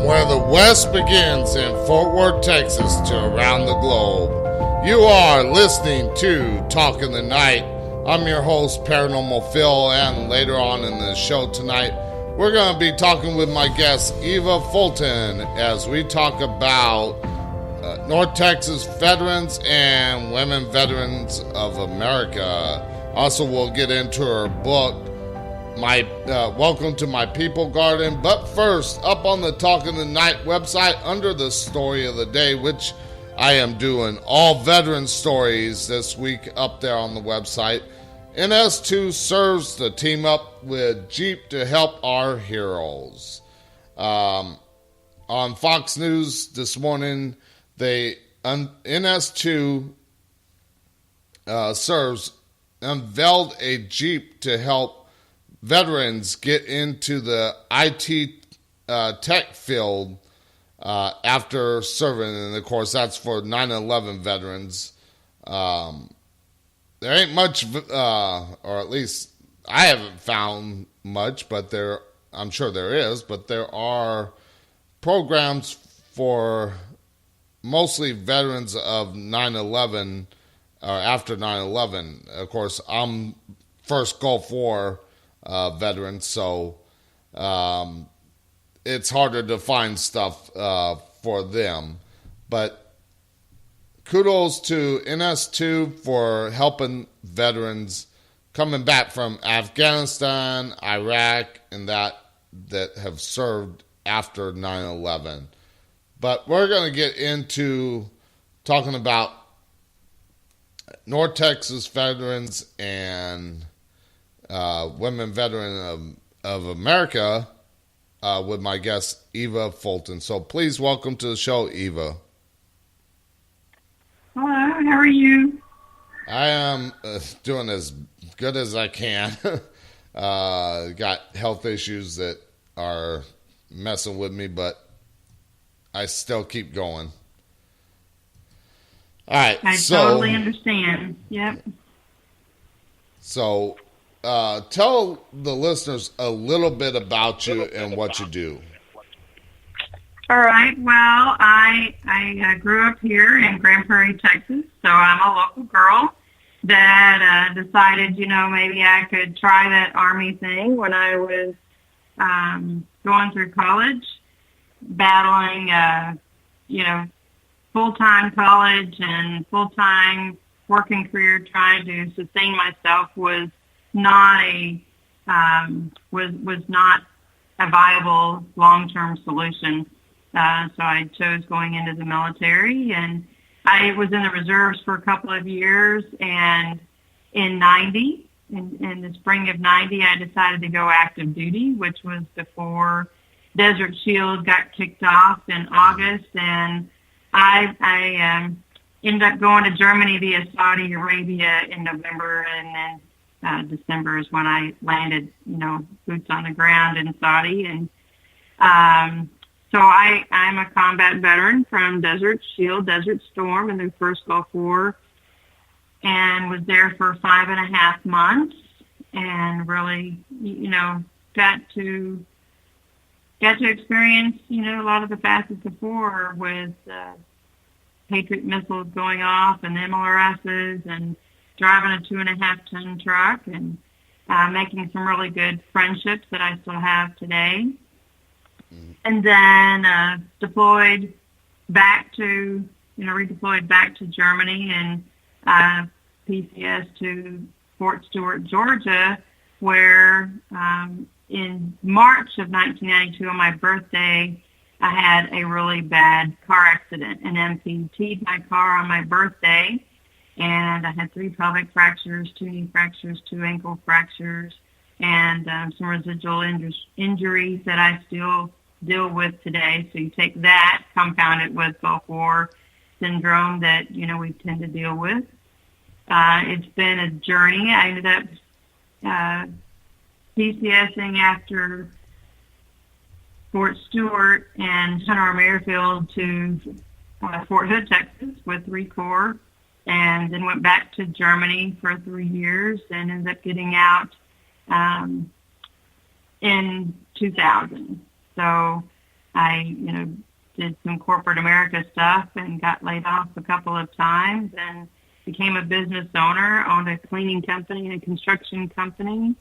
where the West begins in Fort Worth, Texas, to around the globe. You are listening to Talk in the Night. I'm your host, Paranormal Phil, and later on in the show tonight, we're going to be talking with my guest, Eva Fulton, as we talk about North Texas veterans and women veterans of America. Also, we'll get into her book, my Welcome to My People Garden. But first, up on the Talk in the Night website under the Story of the Day, which I am doing all veteran stories this week up there on the website. NS2 serves to team up with Jeep to help our heroes. On Fox News this morning, NS2 serves unveiled a Jeep to help veterans get into the IT tech field after serving, and of course that's for 9/11 veterans. There ain't much, or at least I haven't found much, but I'm sure there is, but there are programs for mostly veterans of 9/11 or after 9/11. Of course, I'm first Gulf War veteran, so it's harder to find stuff for them. But kudos to NS2 for helping veterans coming back from Afghanistan, Iraq, and that have served after 9/11. But we're going to get into talking about North Texas veterans and women veteran of America with my guest, Eva Fulton. So please welcome to the show, Eva. Hello, how are you? I am doing as good as I can. Got health issues that are messing with me, but I still keep going. All right. I totally understand. Yep. So tell the listeners a little bit about you and what you do. All right. Well, I grew up here in Grand Prairie, Texas, so I'm a local girl that decided, maybe I could try that Army thing when I was going through college, battling, full-time college and full-time working career, trying to sustain myself was not a viable long-term solution. So I chose going into the military, and I was in the reserves for a couple of years. And in the spring of '90, I decided to go active duty, which was before Desert Shield got kicked off in August, and I ended up going to Germany via Saudi Arabia in November, and then December is when I landed, boots on the ground in Saudi. And so I'm a combat veteran from Desert Shield, Desert Storm, in the first Gulf War, and was there for 5.5 months, and really, got to experience, a lot of the facets of war with Patriot missiles going off and MLRSs and driving a 2.5-ton truck and making some really good friendships that I still have today. And then redeployed back to Germany and PCS to Fort Stewart, Georgia, where in March of 1992, on my birthday, I had a really bad car accident. An MPT'd my car on my birthday, and I had 3 pelvic fractures, 2 knee fractures, 2 ankle fractures, and some residual injuries that I still deal with today. So you take that, compound it with Gulf War syndrome that, we tend to deal with. It's been a journey. I ended up PCSing after Fort Stewart and Hunter Army Airfield to Fort Hood, Texas with 3 Corps, and then went back to Germany for 3 years and ended up getting out in 2000. So I, did some corporate America stuff and got laid off a couple of times and became a business owner, owned a cleaning company and a construction company.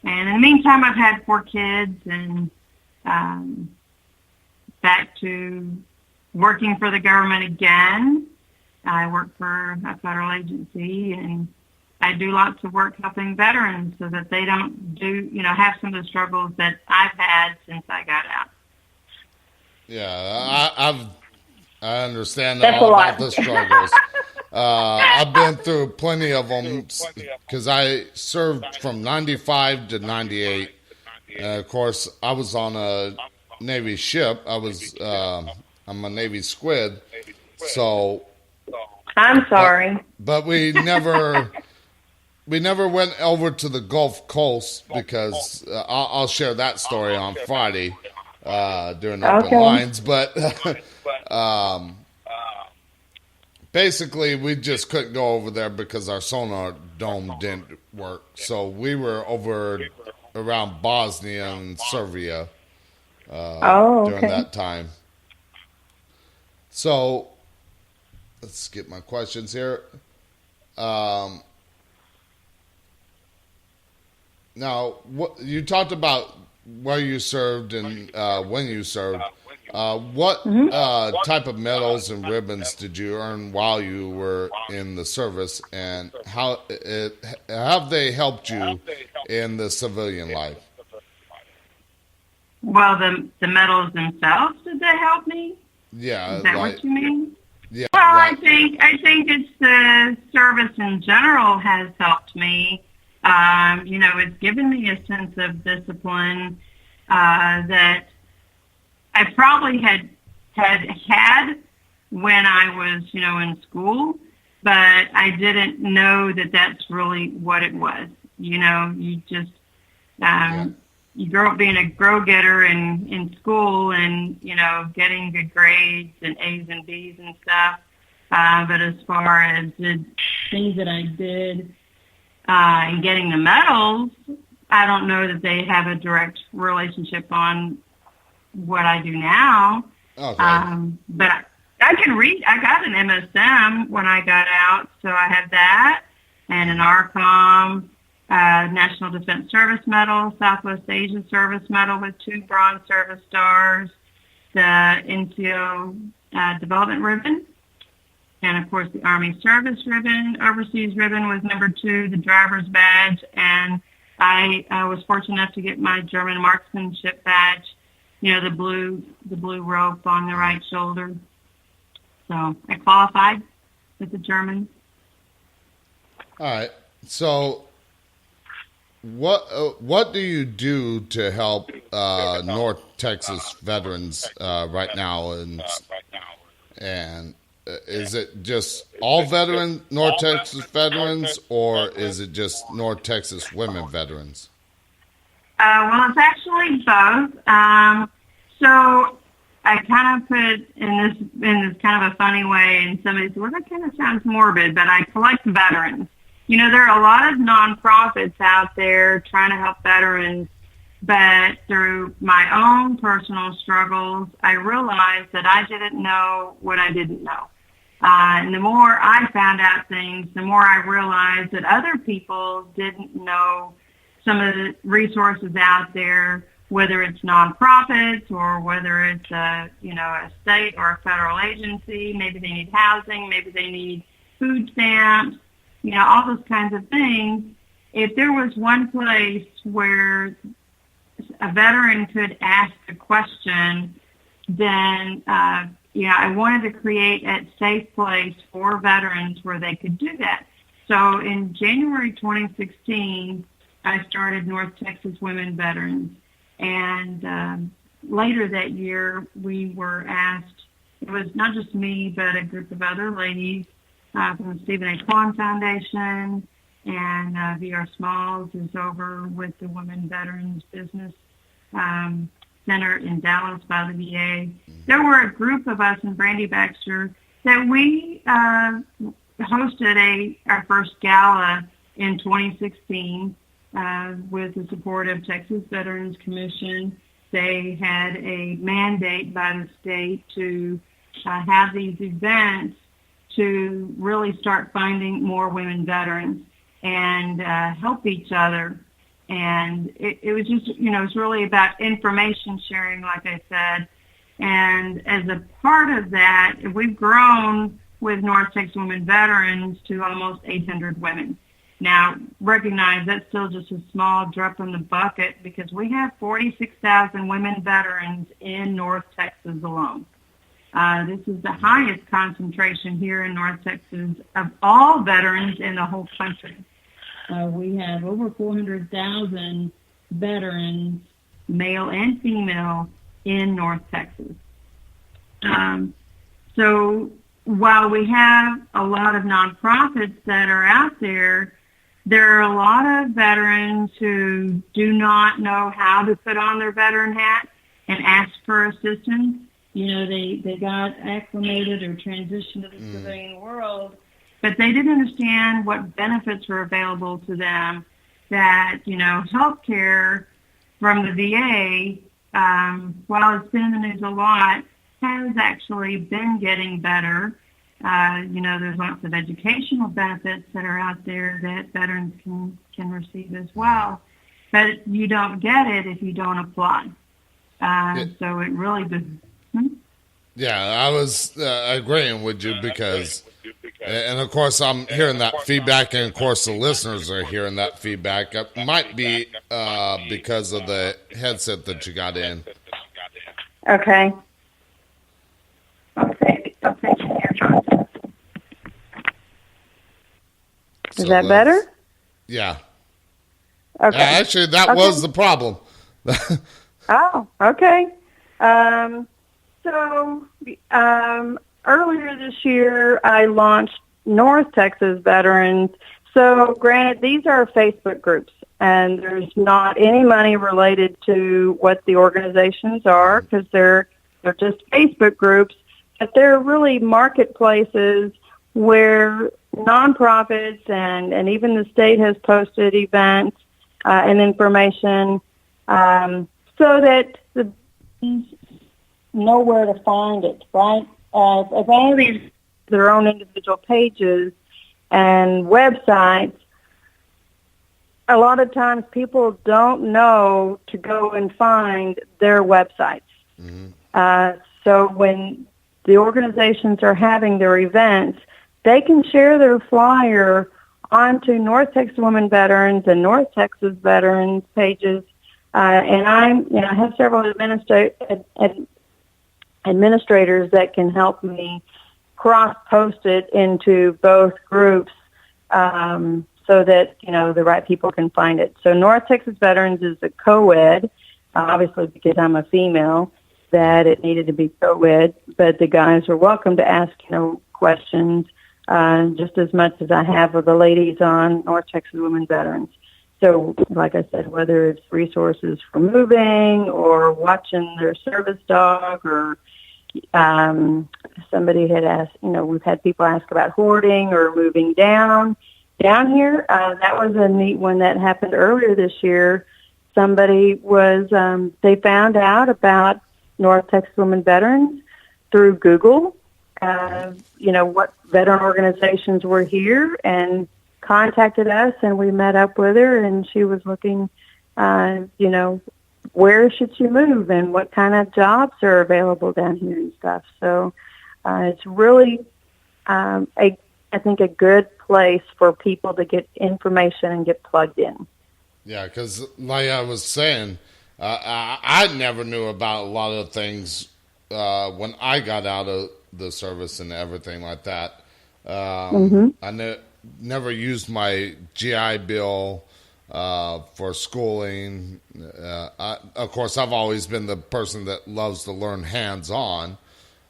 And in the meantime, I've had 4 kids and back to working for the government again. I work for a federal agency, and I do lots of work helping veterans so that they don't have some of the struggles that I've had since I got out. Yeah, I understand all about the struggles. I've been through plenty of them because I served from 95 to 98. Of course, I was on a Navy ship. I'm a Navy squid. So I'm sorry. But we never went over to the Gulf Coast because I'll share that story on Friday during Open Lines. But basically, we just couldn't go over there because our sonar dome didn't work. So we were over around Bosnia and Serbia during that time. So let's get my questions here. Now, what you talked about where you served and when you served. What type of medals and ribbons did you earn while you were in the service, and how have they helped you in the civilian life? Well, the medals themselves, did they help me? Yeah. Is that what you mean? Yeah. Well, right. I think it's the service in general has helped me. It's given me a sense of discipline that I probably had when I was, in school, but I didn't know that that's really what it was. You just, you grow up being a go-getter in school and, getting good grades and A's and B's and stuff. But as far as the things that I did in getting the medals, I don't know that they have a direct relationship on what I do now. Okay. But I can read. I got an MSM when I got out, so I have that, and an ARCOM, National Defense Service Medal, Southwest Asia Service Medal with 2 Bronze Service Stars, the NCO Development Ribbon, and of course the Army Service Ribbon, Overseas Ribbon was number 2, the Driver's Badge, and I was fortunate enough to get my German Marksmanship Badge, the blue rope on the right shoulder. So I qualified with the Germans. All right. So what do you do to help North Texas veterans right now? And is it just all North Texas veterans, or is it just North Texas women veterans? Well, it's actually both. So I kind of put in this kind of a funny way, and somebody said, well, that kind of sounds morbid, but I collect veterans. There are a lot of nonprofits out there trying to help veterans, but through my own personal struggles, I realized that I didn't know what I didn't know. And the more I found out things, the more I realized that other people didn't know some of the resources out there, whether it's nonprofits or whether it's a state or a federal agency. Maybe they need housing, maybe they need food stamps, all those kinds of things. If there was one place where a veteran could ask a question, then I wanted to create a safe place for veterans where they could do that. So in January 2016, I started North Texas Women Veterans. And later that year, we were asked, it was not just me, but a group of other ladies from the Stephen A. Kwan Foundation, and VR Smalls is over with the Women Veterans Business Center in Dallas by the VA. There were a group of us in Brandy Baxter that we hosted our first gala in 2016 with the support of Texas Veterans Commission. they had a mandate by the state to have these events to really start finding more women veterans and help each other. And it was just, it's really about information sharing, like I said. And as a part of that, we've grown with North Texas Women Veterans to almost 800 women. Now, recognize that's still just a small drop in the bucket because we have 46,000 women veterans in North Texas alone. This is the highest concentration here in North Texas of all veterans in the whole country. We have over 400,000 veterans, male and female, in North Texas. So while we have a lot of nonprofits that are out there, there are a lot of veterans who do not know how to put on their veteran hat and ask for assistance. They got acclimated or transitioned to the civilian world, but they didn't understand what benefits were available to them, that, health care from the VA, while it's been in the news a lot, has actually been getting better. There's lots of educational benefits that are out there that veterans can receive as well, but you don't get it if you don't apply. So it really does. Yeah, I was agreeing with you because, and of course I'm hearing that feedback, and of course the listeners are hearing that feedback. It might be because of the headset that you got in. Okay. I'll take your earphones. Is that better? Yeah. Okay. Actually, that was the problem. Oh, okay. So earlier this year, I launched North Texas Veterans. So granted, these are Facebook groups, and there's not any money related to what the organizations are because they're just Facebook groups, but they're really marketplaces where nonprofits and even the state has posted events and information so that the know where to find it, right? If all of these their own individual pages and websites, a lot of times people don't know to go and find their websites. Mm-hmm. So when the organizations are having their events, they can share their flyer onto North Texas Women Veterans and North Texas Veterans pages. And I have several administrators that can help me cross-post it into both groups so that, the right people can find it. So North Texas Veterans is a co-ed, obviously because I'm a female, that it needed to be co-ed, but the guys are welcome to ask, questions just as much as I have with the ladies on North Texas Women Veterans. So, like I said, whether it's resources for moving or watching their service dog or somebody had asked, we've had people ask about hoarding or moving down here. That was a neat one that happened earlier this year. Somebody was, they found out about North Texas Women Veterans through Google, what veteran organizations were here, and contacted us, and we met up with her, and she was looking, where should she move and what kind of jobs are available down here and stuff. So it's really, I think, a good place for people to get information and get plugged in. Yeah, because like I was saying, I never knew about a lot of things when I got out of the service and everything like that. I never used my GI Bill for schooling. Of course, I've always been the person that loves to learn hands-on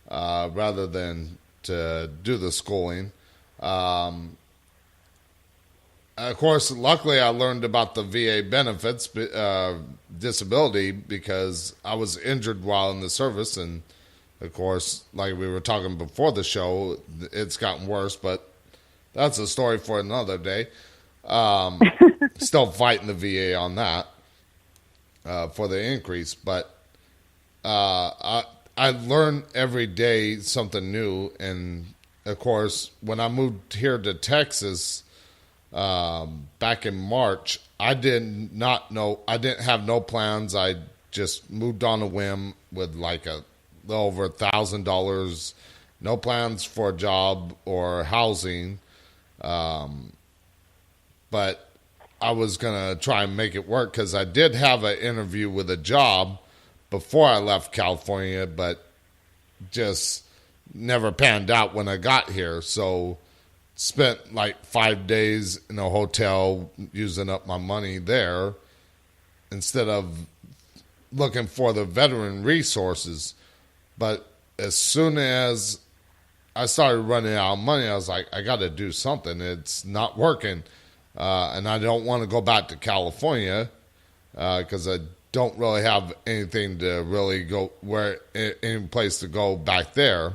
rather than to do the schooling. Of course, luckily I learned about the VA benefits, disability, because I was injured while in the service. And, of course, like we were talking before the show, it's gotten worse, but that's a story for another day. Still fighting the VA on that for the increase. But I learn every day something new. And of course, when I moved here to Texas back in March, I didn't have no plans. I just moved on a whim with like a little over $1,000, no plans for a job or housing. But I was going to try and make it work because I did have an interview with a job before I left California, but just never panned out when I got here. So spent like 5 days in a hotel using up my money there instead of looking for the veteran resources. But as soon as I started running out of money, I was like, I got to do something. It's not working. And I don't want to go back to California because I don't really have anything to really go any place to go back there.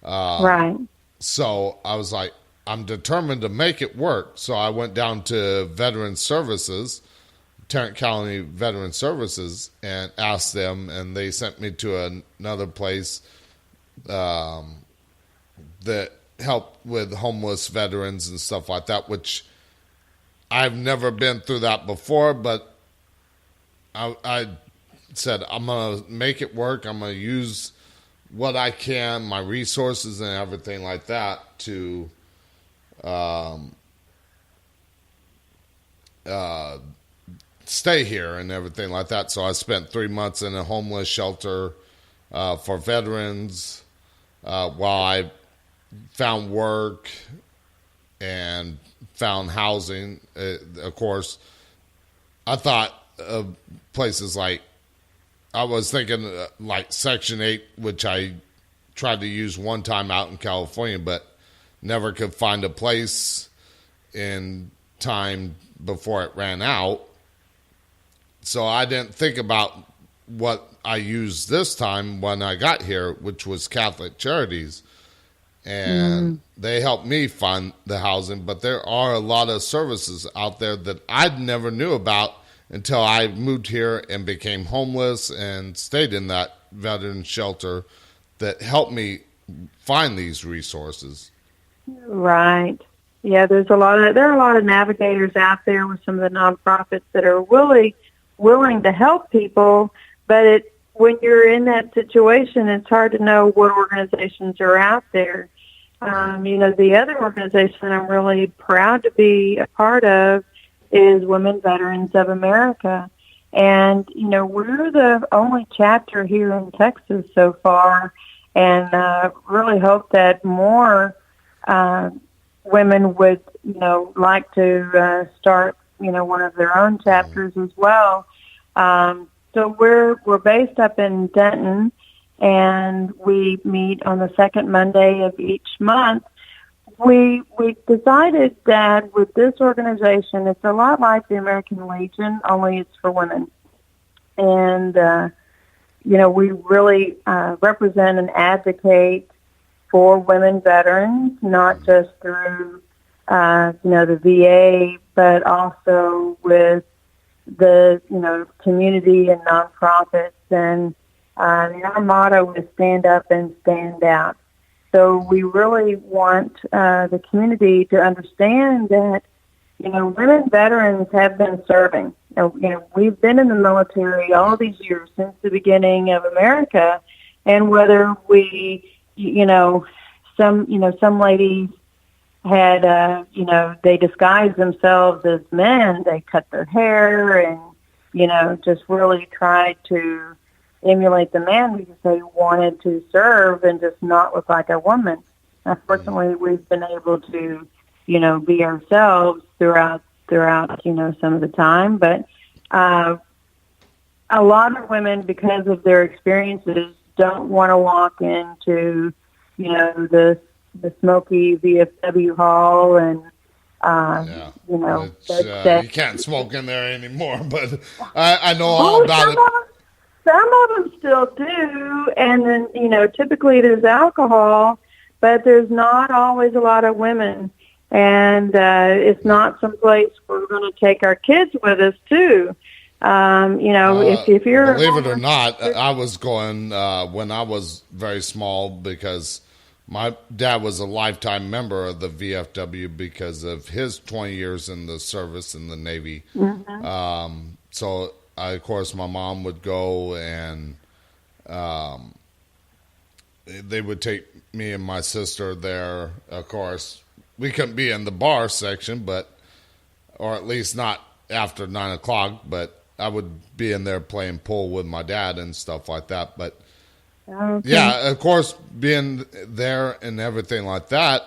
Right. So I was like, I'm determined to make it work. So I went down to Veteran Services, Tarrant County Veteran Services, and asked them, and they sent me to another place that helped with homeless veterans and stuff like that, which I've never been through that before, but I said, I'm going to make it work. I'm going to use what I can, my resources and everything like that to stay here and everything like that. So I spent 3 months in a homeless shelter for veterans while I found work and found housing. Of course, I thought of places like, I was thinking like Section 8, which I tried to use one time out in California, but never could find a place in time before it ran out. So I didn't think about what I used this time when I got here, which was Catholic Charities. And they helped me find the housing, but there are a lot of services out there that I never knew about until I moved here and became homeless and stayed in that veteran shelter that helped me find these resources. Right. Yeah, there are a lot of navigators out there with some of the nonprofits that are really willing to help people, but when you're in that situation, it's hard to know what organizations are out there. The other organization I'm really proud to be a part of is Women Veterans of America. And, we're the only chapter here in Texas so far, and really hope that more women would, like to start, one of their own chapters as well. So we're based up in Denton, and we meet on the second Monday of each month. We decided that with this organization, it's a lot like the American Legion, only it's for women. And, we really represent and advocate for women veterans, not just through, the VA, but also with the, community and nonprofits. And our motto is stand up and stand out. So we really want the community to understand that, women veterans have been serving. We've been in the military all these years since the beginning of America, and whether we, some ladies had, they disguised themselves as men. They cut their hair and, just really tried to emulate the man because they wanted to serve and just not look like a woman. Unfortunately, we've been able to, be ourselves throughout, some of the time. But a lot of women, because of their experiences, don't want to walk into, the smoky VFW hall and, you can't smoke in there anymore. But I know all about it. Some of them still do, and then, typically there's alcohol, but there's not always a lot of women, and it's not some place we're going to take our kids with us, too. If you're believe it or not, I was going when I was very small because my dad was a lifetime member of the VFW because of his 20 years in the service in the Navy. Mm-hmm. So, of course, my mom would go and they would take me and my sister there. Of course, we couldn't be in the bar section, or at least not after 9 o'clock, but I would be in there playing pool with my dad and stuff like that. But okay. yeah, of course, being there and everything like that,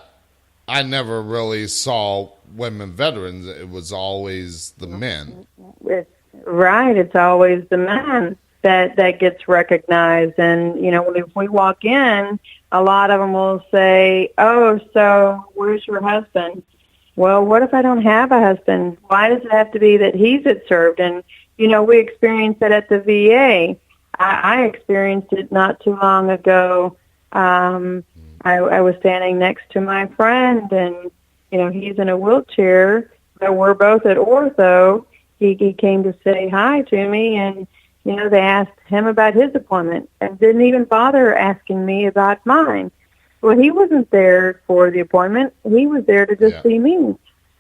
I never really saw women veterans. It was always the men. Right. It's always the man that gets recognized. And, if we walk in, a lot of them will say, oh, so where's your husband? Well, what if I don't have a husband? Why does it have to be that he's had served? And, we experienced that at the VA. I experienced it not too long ago. I was standing next to my friend, and, he's in a wheelchair, but we're both at ortho. He came to say hi to me, and, they asked him about his appointment and didn't even bother asking me about mine. Well, he wasn't there for the appointment. He was there to just see me.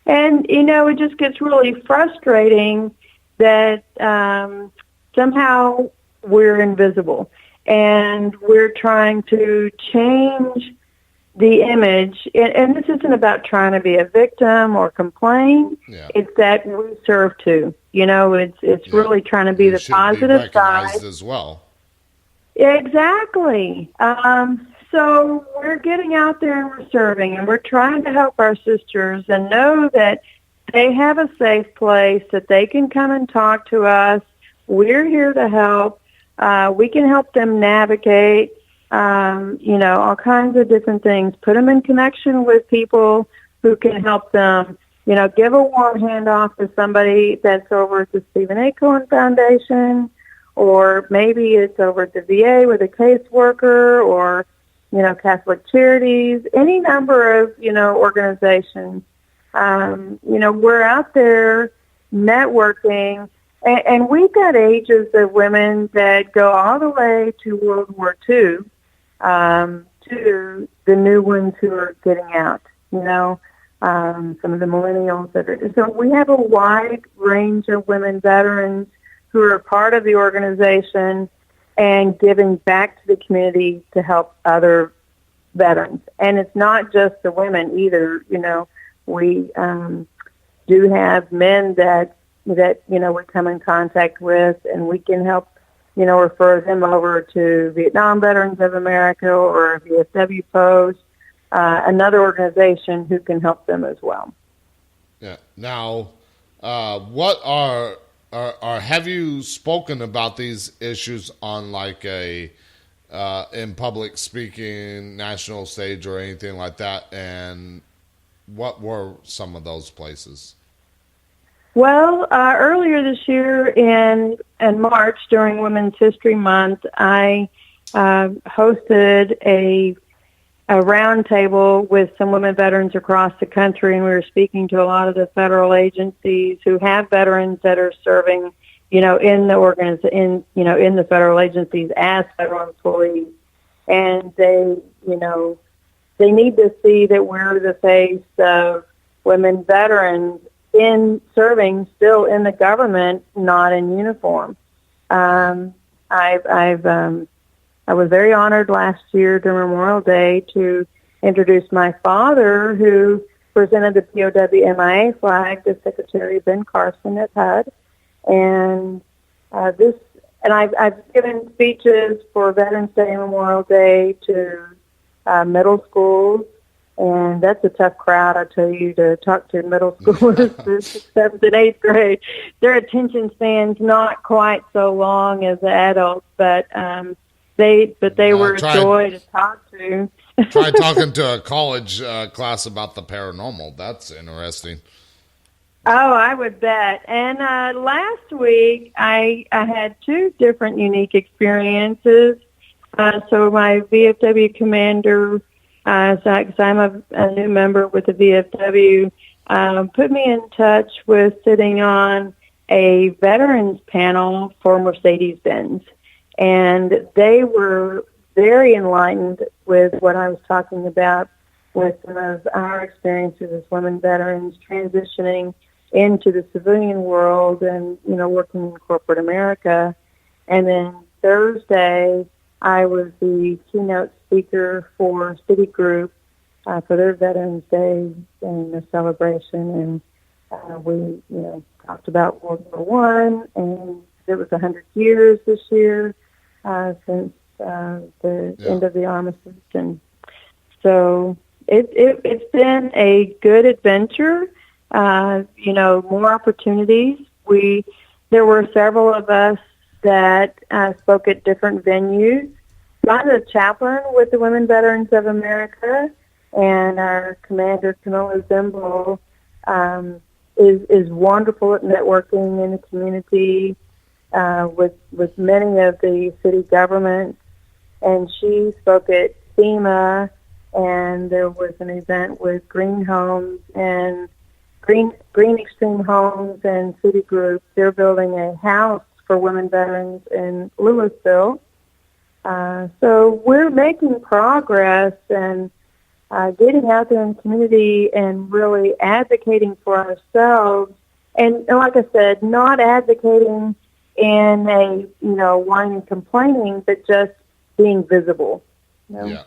And, it just gets really frustrating that somehow we're invisible and we're trying to change the image. And this isn't about trying to be a victim or complain. Yeah. It's that we serve too. It's really trying to be the positive side as well. Exactly. So we're getting out there and we're serving, and we're trying to help our sisters and know that they have a safe place, that they can come and talk to us. We're here to help. We can help them navigate, all kinds of different things. Put them in connection with people who can help them. Give a warm handoff to somebody that's over at the Stephen A. Cohen Foundation, or maybe it's over at the VA with a caseworker, or Catholic Charities, any number of, organizations. We're out there networking, and we've got ages of women that go all the way to World War II, to the new ones who are getting out, some of the millennials that are. So we have a wide range of women veterans who are part of the organization and giving back to the community to help other veterans. And it's not just the women either. We do have men that we come in contact with, and we can help, refer them over to Vietnam Veterans of America or VFW Post, another organization who can help them as well. Yeah. Now, what have you spoken about these issues on like in public speaking, national stage, or anything like that? And what were some of those places? Well, earlier this year in March during Women's History Month, I hosted a roundtable with some women veterans across the country, and we were speaking to a lot of the federal agencies who have veterans that are serving, in the in the federal agencies as federal employees, and they need to see that we're the face of women veterans in serving still in the government, not in uniform. I was very honored last year during Memorial Day to introduce my father, who presented the POW MIA flag to Secretary Ben Carson at HUD. And I've given speeches for Veterans Day and Memorial Day to middle schools, and that's a tough crowd, I tell you, to talk to middle schoolers, 6th, 7th, and 8th grade. Their attention span's not quite so long as the adults, but they were a joy to talk to. Try talking to a college class about the paranormal. That's interesting. Oh, I would bet. And last week, I had two different unique experiences. So my VFW commander, because I'm a new member with the VFW, put me in touch with sitting on a veterans panel for Mercedes-Benz. And they were very enlightened with what I was talking about with some of our experiences as women veterans transitioning into the civilian world and, working in corporate America. And then Thursday, I was the keynote speaker for Citigroup for their Veterans Day and the celebration. And we, talked about World War One, and it was 100 years this year since the end of the armistice. And so it's been a good adventure. More opportunities. There were several of us that spoke at different venues. I'm the chaplain with the Women Veterans of America, and our commander, Camilla Zimble, is wonderful at networking in the community with many of the city governments. And she spoke at FEMA, and there was an event with Green Homes and Green Extreme Homes and Citigroup. They're building a house for women veterans in Louisville. So we're making progress and getting out there in the community and really advocating for ourselves. And like I said, not advocating in a, whining and complaining, but just being visible. Yeah.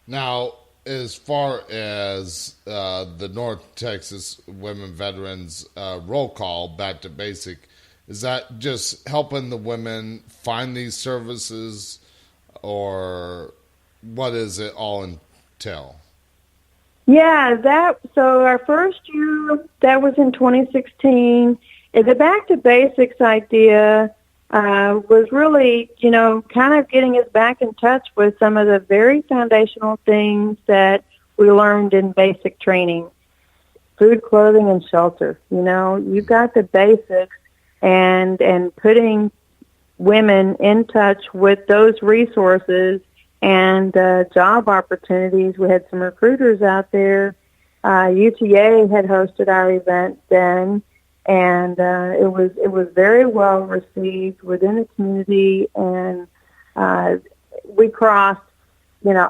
Now, as far as the North Texas Women Veterans roll call, back to basic, is that just helping the women find these services, or what does it all entail? Yeah, so our first year, that was in 2016. The Back to Basics idea was really, kind of getting us back in touch with some of the very foundational things that we learned in basic training. Food, clothing, and shelter. You've got the basics, and putting women in touch with those resources and job opportunities. We had some recruiters out there. UTA had hosted our event then, and it was very well received within the community, and we crossed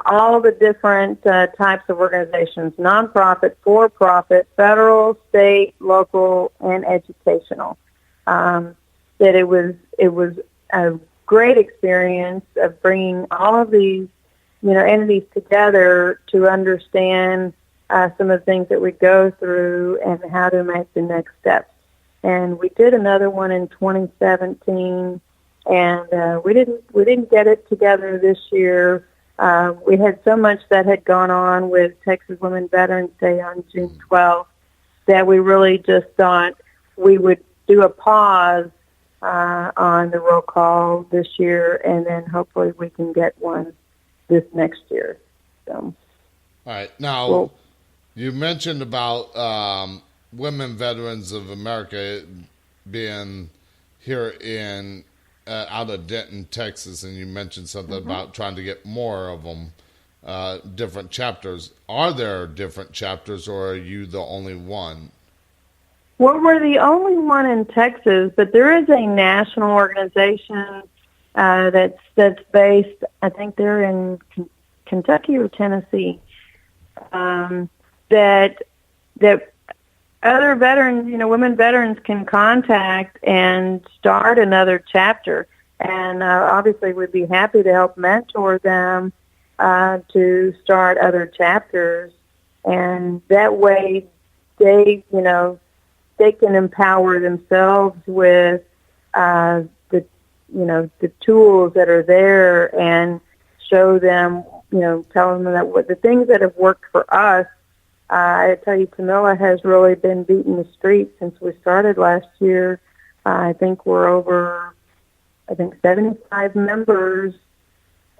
all the different types of organizations: nonprofit, for-profit, federal, state, local, and educational. That it was a great experience of bringing all of these entities together to understand some of the things that we go through and how to make the next steps. And we did another one in 2017, and we didn't get it together this year. We had so much that had gone on with Texas Women Veterans Day on June 12th that we really just thought we would do a pause on the roll call this year, and then hopefully we can get one this next year. So, all right. Now, you mentioned about Women Veterans of America being here in out of Denton, Texas, and you mentioned something about trying to get more of them, different chapters. Are there different chapters, or are you the only one? Well, we're the only one in Texas, but there is a national organization that's based, I think they're in Kentucky or Tennessee, that other veterans, women veterans can contact and start another chapter. And obviously we'd be happy to help mentor them to start other chapters. And that way they can empower themselves with the tools that are there and show them, tell them that what the things that have worked for us. I tell you, Camilla has really been beating the streets since we started last year. I think we're over, 75 members,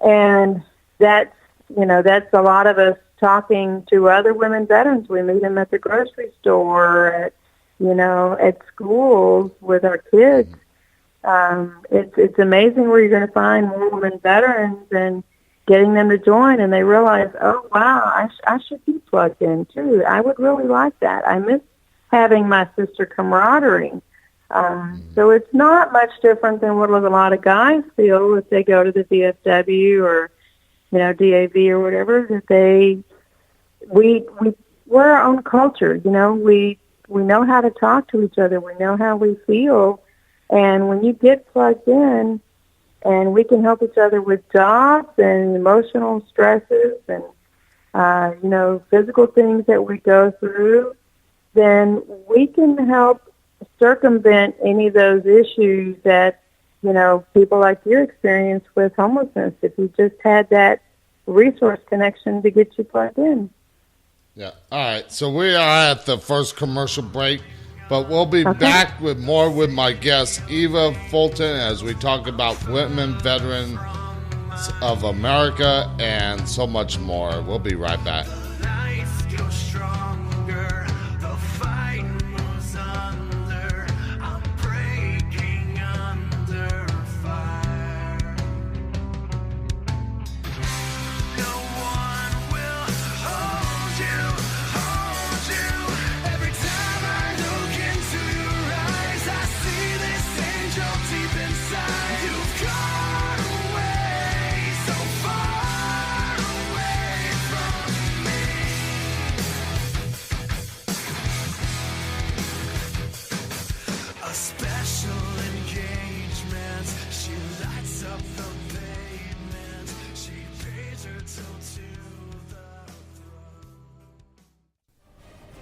and that's a lot of us talking to other women veterans. We meet them at the grocery store, at schools with our kids. It's amazing where you're going to find more women veterans and getting them to join, and they realize, oh, wow, I should be plugged in, too. I would really like that. I miss having my sister camaraderie. So it's not much different than what a lot of guys feel if they go to the VFW or, DAV or whatever, that we're our own culture. We know how to talk to each other. We know how we feel. And when you get plugged in and we can help each other with jobs and emotional stresses and, physical things that we go through, then we can help circumvent any of those issues that, people like you experience with homelessness if you just had that resource connection to get you plugged in. Yeah. All right. So we are at the first commercial break, but we'll be back with more with my guest, Eva Fulton, as we talk about women veterans of America and so much more. We'll be right back.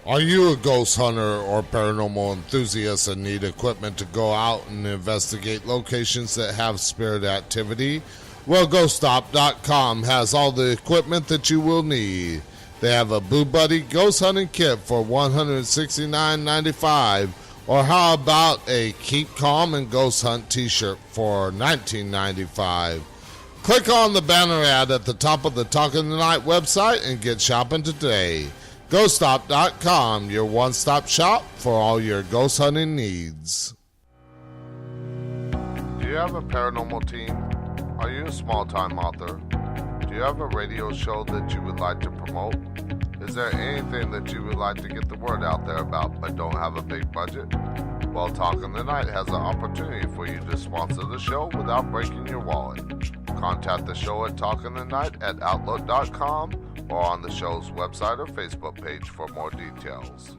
Are you a ghost hunter or paranormal enthusiast and need equipment to go out and investigate locations that have spirit activity? Well, GhostStop.com has all the equipment that you will need. They have a Boo Buddy ghost hunting kit for $169.95, or how about a Keep Calm and Ghost Hunt t-shirt for $19.95. Click on the banner ad at the top of the Talking Tonight website and get shopping today. GhostStop.com, your one-stop shop for all your ghost hunting needs. Do you have a paranormal team? Are you a small-time author? Do you have a radio show that you would like to promote? Is there anything that you would like to get the word out there about but don't have a big budget? Well, Talking Tonight has an opportunity for you to sponsor the show without breaking your wallet. Contact the show at talkingtonight@outlook.com or on the show's website or Facebook page for more details.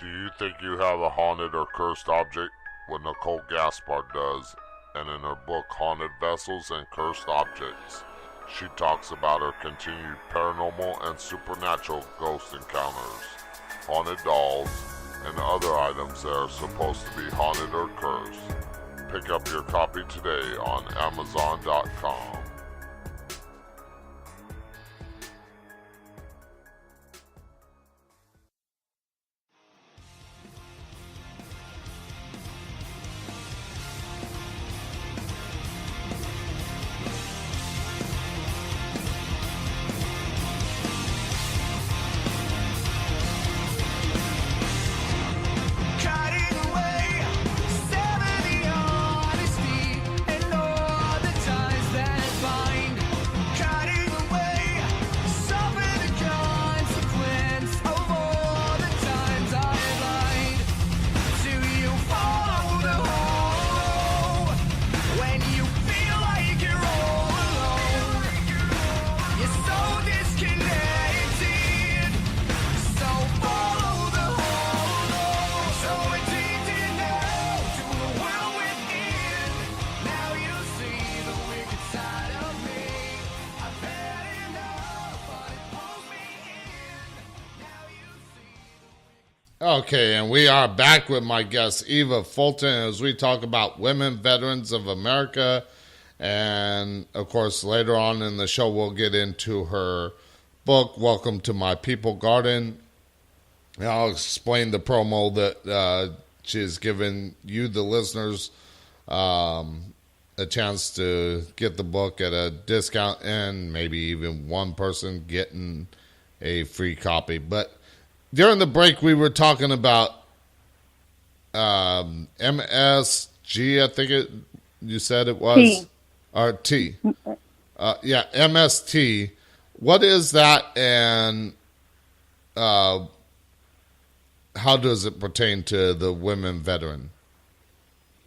Do you think you have a haunted or cursed object? Well, Nicole Gaspard does, and in her book Haunted Vessels and Cursed Objects, she talks about her continued paranormal and supernatural ghost encounters, haunted dolls, and other items that are supposed to be haunted or cursed. Pick up your copy today on Amazon.com. Okay, and we are back with my guest, Eva Fulton, as we talk about women veterans of America. And, of course, later on in the show, we'll get into her book, Welcome to My People Garden. And I'll explain the promo that she's given you, the listeners, a chance to get the book at a discount and maybe even one person getting a free copy. But during the break, we were talking about MSG, I think you said it was. T. Or T. Yeah, MST. What is that, and how does it pertain to the women veteran?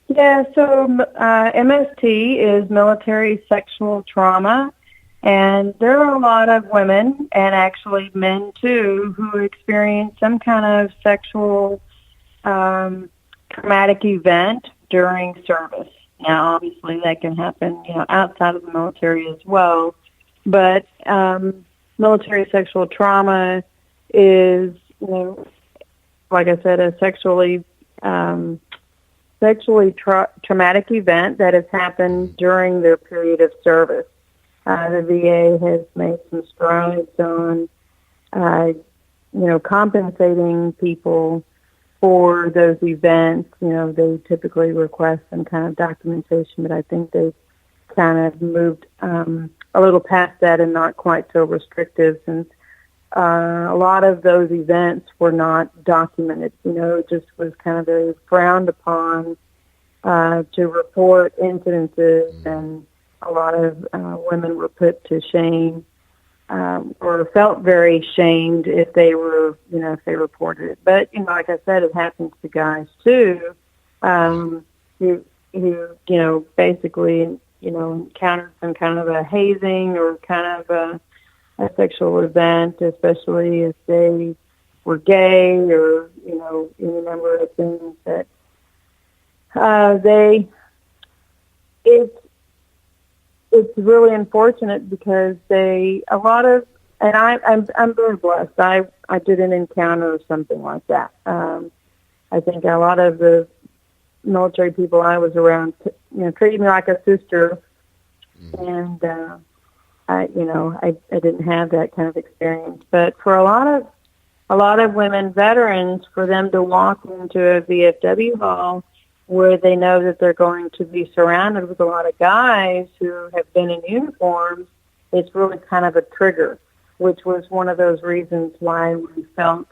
Yeah, so MST is military sexual trauma, and there are a lot of women, and actually men too, who experience some kind of sexual traumatic event during service. Now, obviously, that can happen, outside of the military as well. But military sexual trauma is, like I said, a sexually traumatic event that has happened during their period of service. The VA has made some strides on, compensating people for those events. They typically request some kind of documentation, but I think they've kind of moved a little past that and not quite so restrictive, since a lot of those events were not documented. It just was kind of very frowned upon to report incidences, and a lot of women were put to shame or felt very shamed if they were, if they reported it. But, like I said, it happens to guys too, who basically, encountered some kind of a hazing or kind of a sexual event, especially if they were gay or, any number of things that it's really unfortunate because I'm very blessed. I didn't encounter something like that. I think a lot of the military people I was around, treated me like a sister, and I didn't have that kind of experience. But for a lot of women veterans, for them to walk into a VFW hall where they know that they're going to be surrounded with a lot of guys who have been in uniforms, it's really kind of a trigger, which was one of those reasons why we felt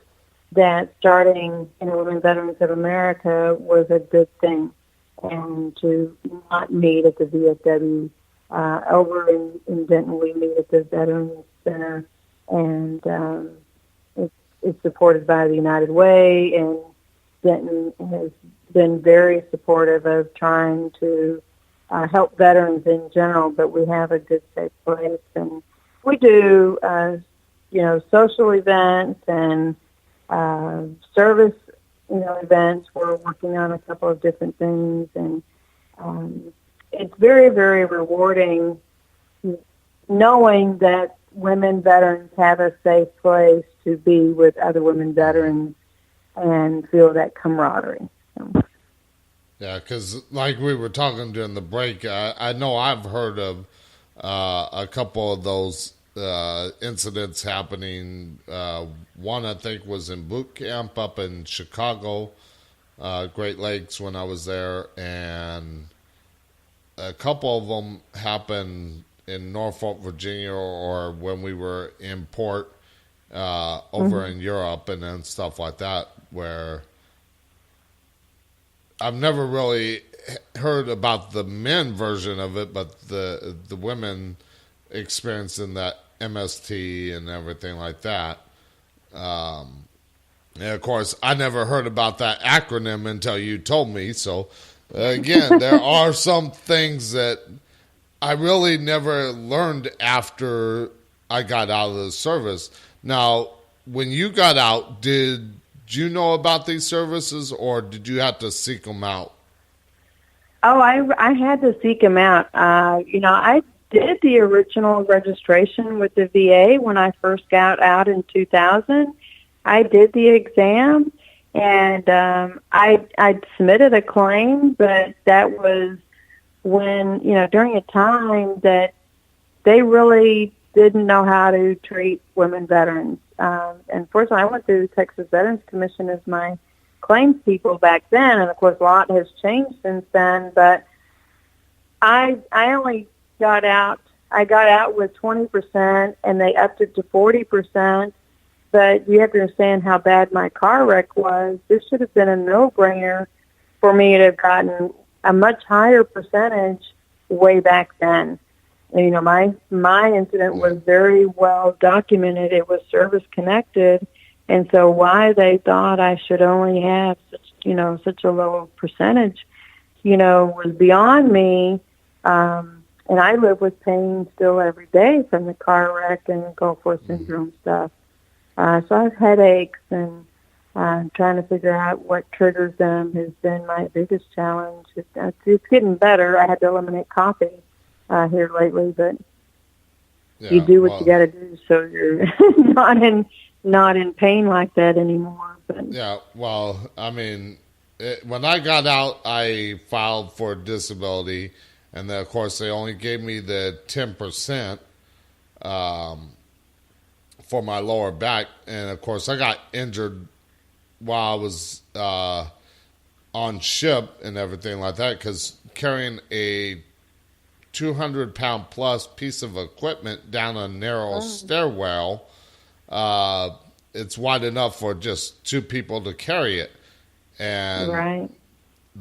that starting Women Veterans of America was a good thing, and to not meet at the VFW. Over in Denton, we meet at the Veterans Center, and it's supported by the United Way, and Denton has been very supportive of trying to help veterans in general, but we have a good, safe place. And we do, social events and service, events. We're working on a couple of different things, and it's very, very rewarding knowing that women veterans have a safe place to be with other women veterans and feel that camaraderie. Yeah, because like we were talking during the break, I know I've heard of a couple of those incidents happening. One, I think, was in boot camp up in Chicago, Great Lakes, when I was there, and a couple of them happened in Norfolk, Virginia, or when we were in port over in Europe and then stuff like that, where I've never really heard about the men version of it, but the women experiencing that MST and everything like that. And of course, I never heard about that acronym until you told me. So again, there are some things that I really never learned after I got out of the service. Now, when you got out, did you know about these services, or did you have to seek them out? Oh, I had to seek them out. I did the original registration with the VA when I first got out in 2000. I did the exam, and I submitted a claim, but that was when, during a time that they really didn't know how to treat women veterans. And fortunately, I went through the Texas Veterans Commission as my claims people back then, and of course, a lot has changed since then. But I only got out. I got out with 20%, and they upped it to 40%. But you have to understand how bad my car wreck was. This should have been a no-brainer for me to have gotten a much higher percentage way back then. My incident was very well documented. It was service connected, And so why they thought I should only have such a low percentage, was beyond me. And I live with pain still every day from the car wreck and Gulf War syndrome stuff. So I have headaches, and trying to figure out what triggers them has been my biggest challenge. It's getting better. I had to eliminate coffee here lately, but you do what you got to do so you're not in pain like that anymore. But yeah, well, I mean, when I got out, I filed for disability, and then, of course, they only gave me the 10% for my lower back. And, of course, I got injured while I was on ship and everything like that, because carrying a 200-pound plus piece of equipment down a narrow stairwell, it's wide enough for just two people to carry it. And right.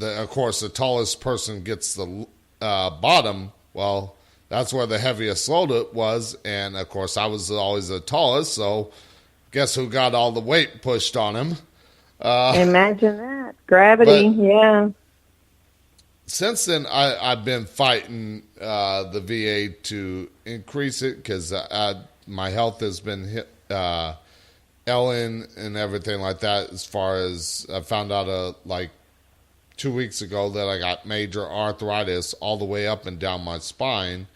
Of course, the tallest person gets the bottom. Well, that's where the heaviest load was. And, of course, I was always the tallest. So guess who got all the weight pushed on him? Imagine that. Gravity, yeah. Since then, I've been fighting the VA to increase it, because my health has been hit, ailing and everything like that. As far as I found out like 2 weeks ago that I got major arthritis all the way up and down my spine.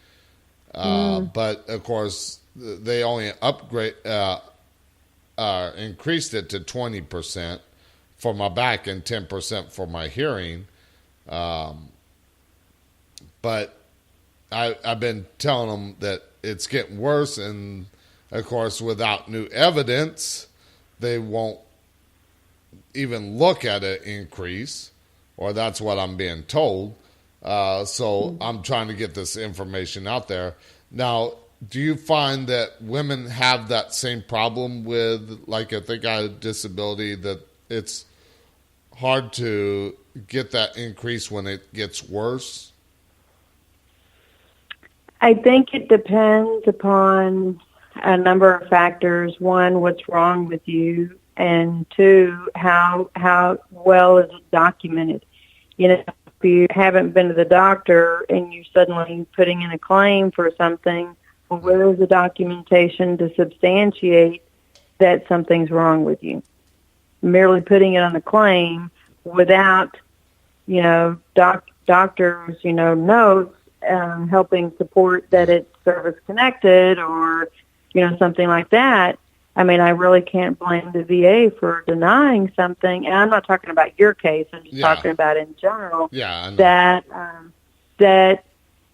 But of course, they only increased it to 20% for my back and 10% for my hearing. But I've been telling them that it's getting worse, and of course, without new evidence, they won't even look at an increase, or that's what I'm being told. So I'm trying to get this information out there. Now, do you find that women have that same problem with, like, if they got a disability, that it's hard to get that increase when it gets worse? I think it depends upon a number of factors. One, what's wrong with you, and two, how well is it documented? If you haven't been to the doctor and you're suddenly putting in a claim for something, well, where is the documentation to substantiate that something's wrong with you? Merely putting it on a claim without, doctors, notes helping support that it's service connected or, something like that. I mean, I really can't blame the VA for denying something. And I'm not talking about your case. I'm just talking about in general. Yeah, I know. That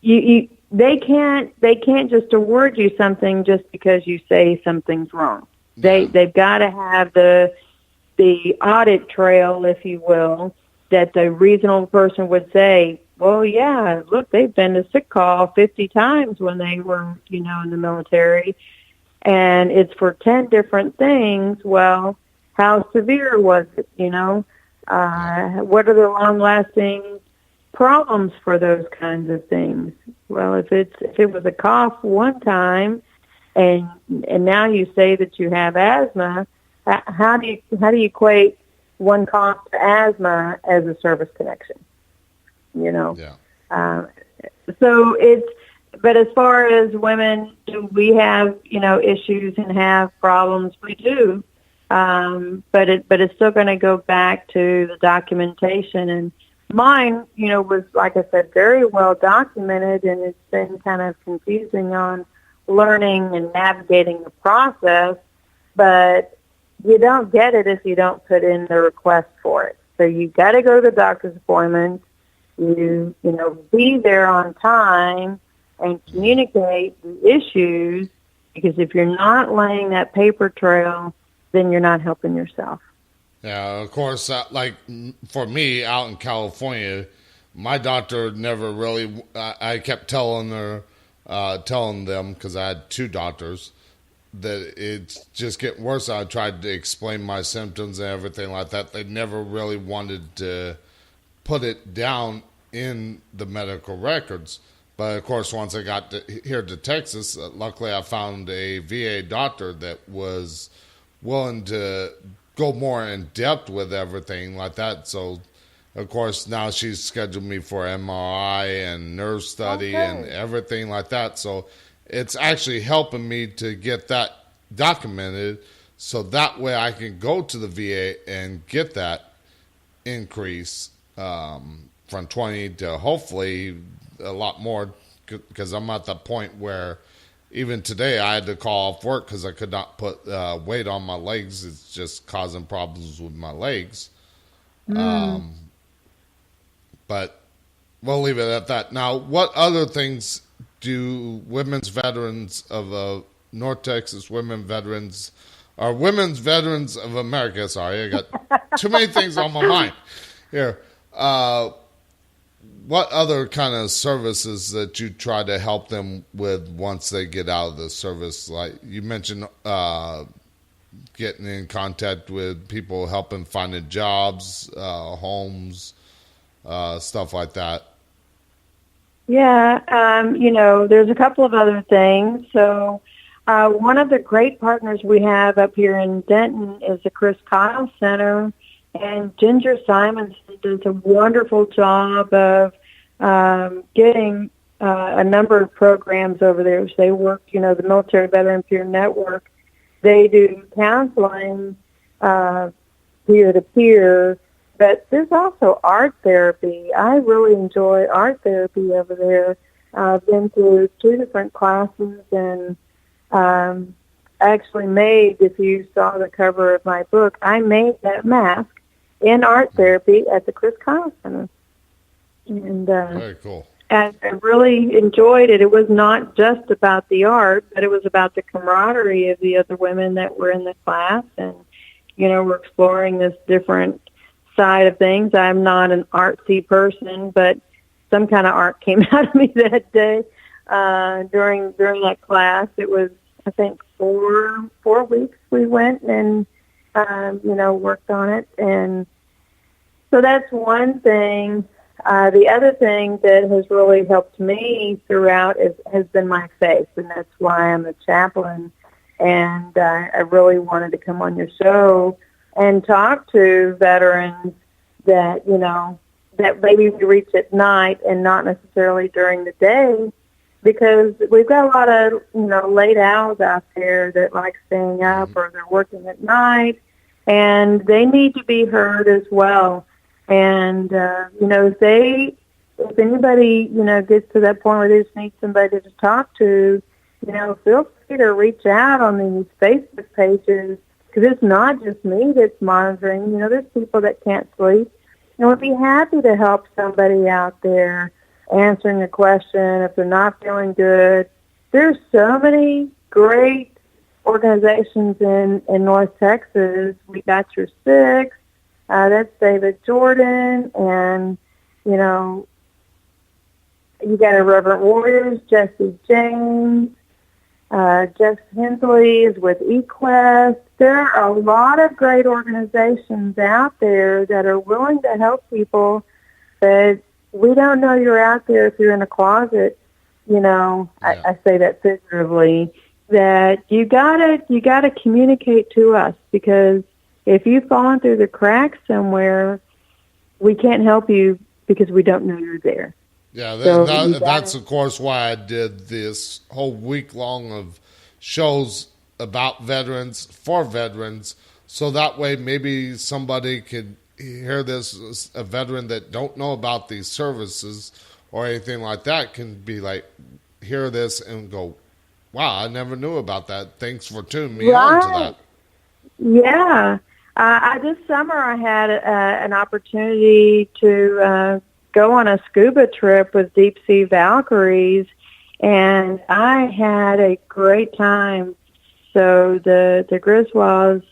they can't just award you something just because you say something's wrong. Yeah. They've got to have the audit trail, if you will, that the reasonable person would say, well, yeah, look, they've been to sick call 50 times when they were, in the military, and it's for 10 different things. Well, how severe was it, What are the long-lasting problems for those kinds of things? Well, if it was a cough one time and now you say that you have asthma, how do you equate one cough to asthma as a service connection? Yeah. But as far as women, do we have, issues and have problems? We do. But it's still going to go back to the documentation. And mine, was, like I said, very well documented, and it's been kind of confusing on learning and navigating the process. But you don't get it if you don't put in the request for it. So you got to go to the doctor's appointment. You be there on time and communicate the issues, because if you're not laying that paper trail, then you're not helping yourself. Yeah, of course, like for me out in California, my doctor never really, I kept telling them, because I had two doctors, that it's just getting worse. I tried to explain my symptoms and everything like that. They never really wanted to put it down in the medical records. But, of course, once I got here to Texas, luckily I found a VA doctor that was willing to go more in depth with everything like that. So, of course, now she's scheduled me for MRI and nerve study and everything like that. So it's actually helping me to get that documented, so that way I can go to the VA and get that increase from 20 to hopefully a lot more, because I'm at the point where even today I had to call off work because I could not put weight on my legs. It's just causing problems with my legs. But we'll leave it at that. Now, what other things do women's veterans of North Texas women's veterans of America, sorry, I got too many things on my mind here. What other kind of services that you try to help them with once they get out of the service? Like you mentioned, getting in contact with people, helping finding jobs, homes, stuff like that. Yeah, there's a couple of other things. So one of the great partners we have up here in Denton is the Chris Kyle Center. And Ginger Simonson does a wonderful job of getting a number of programs over there. So they work, the Military Veteran Peer Network. They do counseling peer-to-peer, but there's also art therapy. I really enjoy art therapy over there. I've been through 2 different classes and actually made, if you saw the cover of my book, I made that mask in art therapy at the Chris Kyle Center. And very cool. I really enjoyed it. It was not just about the art, but it was about the camaraderie of the other women that were in the class. And, we're exploring this different side of things. I'm not an artsy person, but some kind of art came out of me that day during that class. It was, I think, 4 weeks we went and worked on it. And so that's one thing. The other thing that has really helped me throughout has been my faith, and that's why I'm a chaplain. And I really wanted to come on your show and talk to veterans that, that maybe we reach at night and not necessarily during the day, because we've got a lot of, late owls out there that like staying up or they're working at night, and they need to be heard as well. And, if anybody, gets to that point where they just need somebody to talk to, feel free to reach out on these Facebook pages, because it's not just me that's monitoring. There's people that can't sleep, and would be happy to help somebody out there answering a question if they're not feeling good. There's so many great organizations in North Texas. We got Your Six. That's David Jordan, and, you got a Reverend Warriors, Jesse James, Jeff Hensley is with eQuest. There are a lot of great organizations out there that are willing to help people, but we don't know you're out there if you're in a closet. I say that figuratively, that you gotta communicate to us, because if you've fallen through the cracks somewhere, we can't help you because we don't know you're there. Yeah, that's of course why I did this whole week long of shows about veterans, for veterans, so that way maybe somebody could hear this, a veteran that don't know about these services or anything like that can be like, hear this and go, wow, I never knew about that. Thanks for tuning me on to that. Yeah. This summer I had an opportunity to go on a scuba trip with Deep Sea Valkyries, and I had a great time. So the Griswolds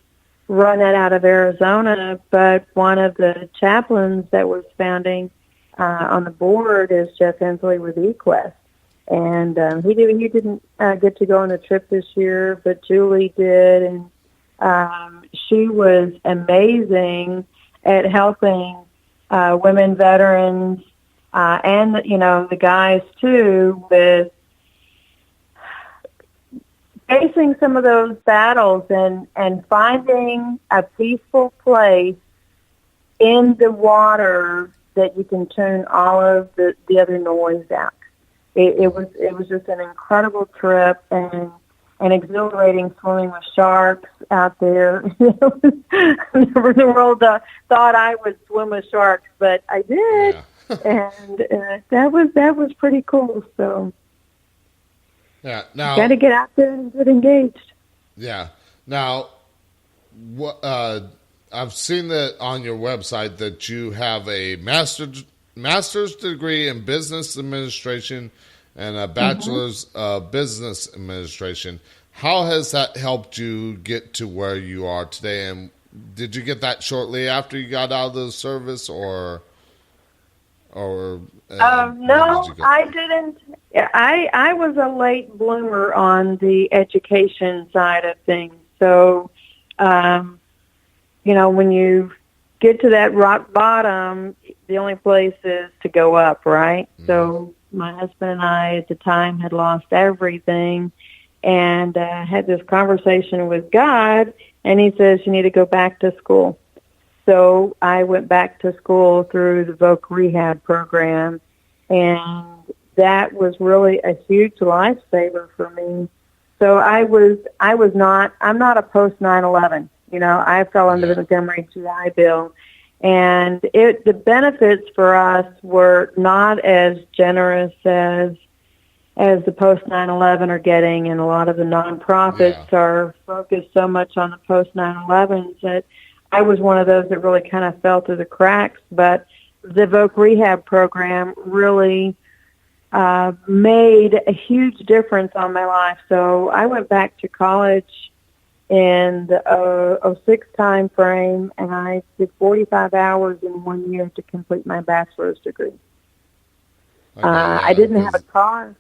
run that out of Arizona, but one of the chaplains that was founding on the board is Jeff Hensley with eQuest. And he didn't get to go on the trip this year, but Julie did, and she was amazing at helping women veterans and the guys too with facing some of those battles and finding a peaceful place in the water that you can tune all of the other noise out. It was just an incredible trip and exhilarating swimming with sharks out there. Never in the world thought I would swim with sharks, but I did, and that was pretty cool. So yeah, now got to get out there and get engaged. Yeah, now I've seen that on your website that you have a master's degree in business administration and a bachelor's of business administration. How has that helped you get to where you are today? And did you get that shortly after you got out of the service, or no, I didn't. I was a late bloomer on the education side of things. So, when you get to that rock bottom, the only place is to go up, right? Mm-hmm. So my husband and I at the time had lost everything, and had this conversation with God, and he says, you need to go back to school. So I went back to school through the Voc Rehab program, and that was really a huge lifesaver for me. So I'm not a post 9/11. I fell under the Montgomery GI Bill, and the benefits for us were not as generous as the post 9/11 are getting, and a lot of the nonprofits are focused so much on the post 9/11s that I was one of those that really kind of fell through the cracks. But the Voc Rehab program really made a huge difference on my life. So I went back to college in the 06 time frame, and I did 45 hours in 1 year to complete my bachelor's degree. Okay, I didn't have a car.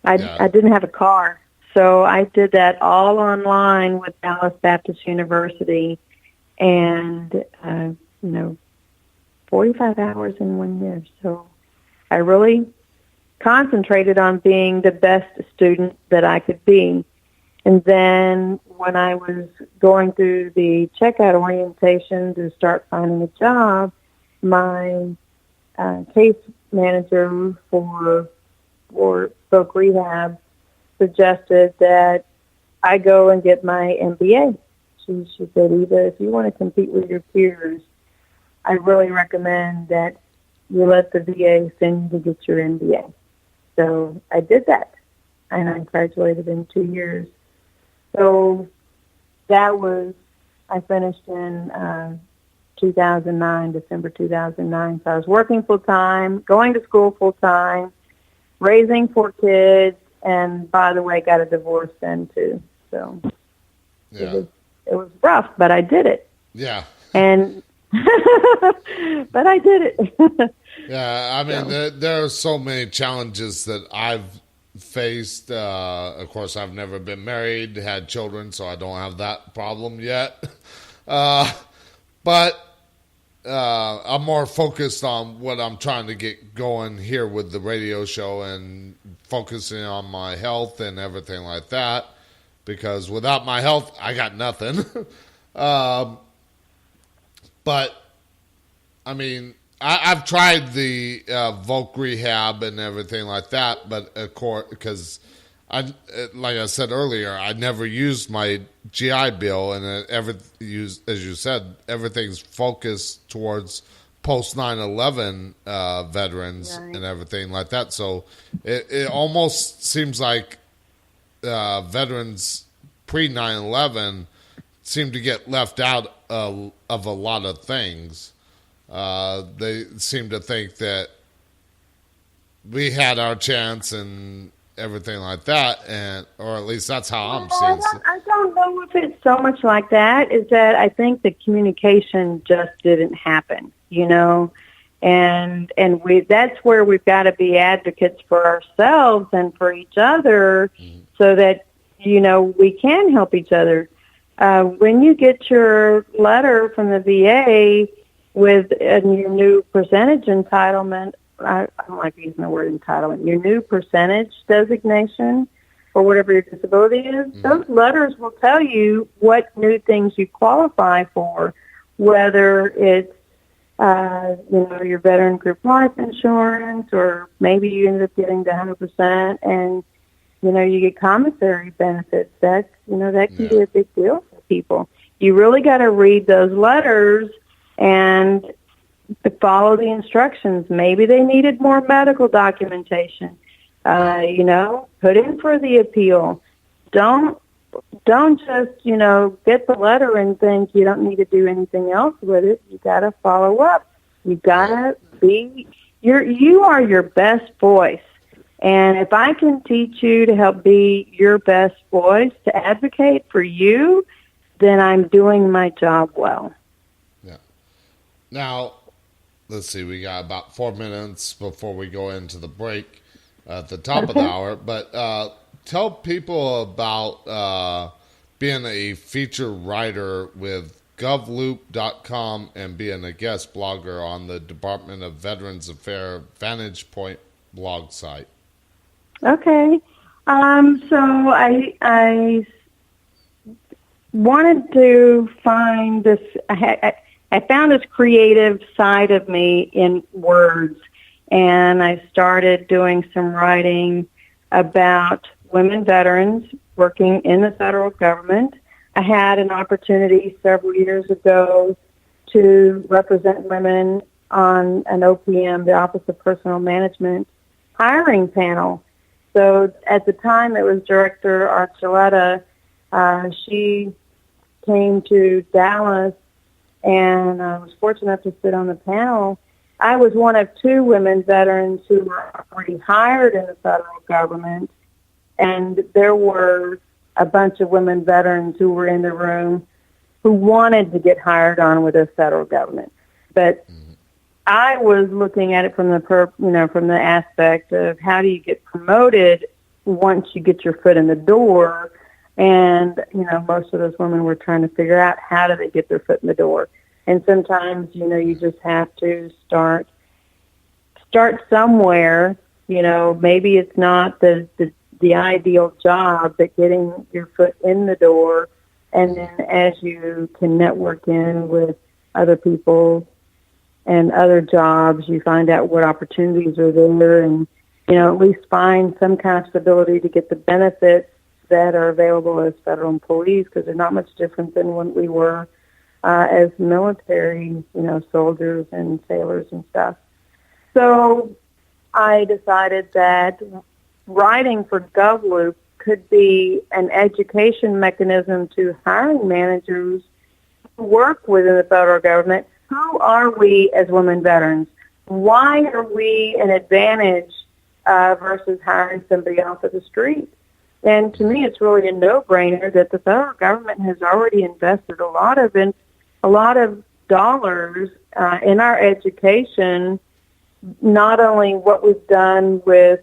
I didn't have a car, so I did that all online with Dallas Baptist University, and 45 hours in 1 year. So I really concentrated on being the best student that I could be. And then when I was going through the checkout orientation to start finding a job, my case manager for Voc Rehab suggested that I go and get my MBA. She said, Eva, if you want to compete with your peers, I really recommend that you let the VA send you to get your MBA. So I did that, and I graduated in 2 years. So I finished in 2009, December 2009. So I was working full-time, going to school full-time, raising 4 kids, and by the way, got a divorce then too. So it was rough, but I did it. Yeah. And but I did it. Yeah, I mean, there are so many challenges that I've faced. Of course, I've never been married, had children, so I don't have that problem yet. But I'm more focused on what I'm trying to get going here with the radio show and focusing on my health and everything like that, because without my health, I got nothing. But, I mean, I've tried the Voc Rehab and everything like that, but of course, because like I said earlier, I never used my GI Bill, and as you said, everything's focused towards post 9/11 veterans and everything like that. So it almost seems like veterans pre 9/11 seem to get left out of a lot of things. They seem to think that we had our chance and everything like that, or at least that's how I'm seeing it. I don't know if it's so much like that. Is that I think the communication just didn't happen, and that's where we've got to be advocates for ourselves and for each other, so that we can help each other. When you get your letter from the VA with your new percentage entitlement, I don't like using the word entitlement, your new percentage designation, or whatever your disability is, those letters will tell you what new things you qualify for, whether it's your veteran group life insurance, or maybe you ended up getting the 100% and, you get commissary benefits. That can be a big deal for people. You really got to read those letters and follow the instructions. Maybe they needed more medical documentation. Put in for the appeal. Don't just, get the letter and think you don't need to do anything else with it. You got to follow up. You got to you are your best voice. And if I can teach you to help be your best voice, to advocate for you, then I'm doing my job well. Yeah. Now, let's see, we got about 4 minutes before we go into the break at the top of the hour, but tell people about being a feature writer with govloop.com and being a guest blogger on the Department of Veterans Affairs Vantage Point blog site. Okay. So I wanted to find this, I found this creative side of me in words, and I started doing some writing about women veterans working in the federal government. I had an opportunity several years ago to represent women on an OPM, the Office of Personnel Management, hiring panel. So at the time it was Director Archuleta. She came to Dallas, and I was fortunate enough to sit on the panel. I was one of 2 women veterans who were already hired in the federal government, and there were a bunch of women veterans who were in the room who wanted to get hired on with the federal government. But I was looking at it from the aspect of how do you get promoted once you get your foot in the door. And, most of those women were trying to figure out how do they get their foot in the door. And sometimes, you just have to start somewhere. Maybe it's not the ideal job, but getting your foot in the door. And then as you can network in with other people and other jobs, you find out what opportunities are there, and, at least find some kind of stability to get the benefits that are available as federal employees, because they're not much different than when we were as military, soldiers and sailors and stuff. So I decided that writing for GovLoop could be an education mechanism to hiring managers who work within the federal government. Who are we as women veterans? Why are we an advantage versus hiring somebody off of the street? And to me, it's really a no-brainer that the federal government has already invested a lot of dollars in our education. Not only what we've done with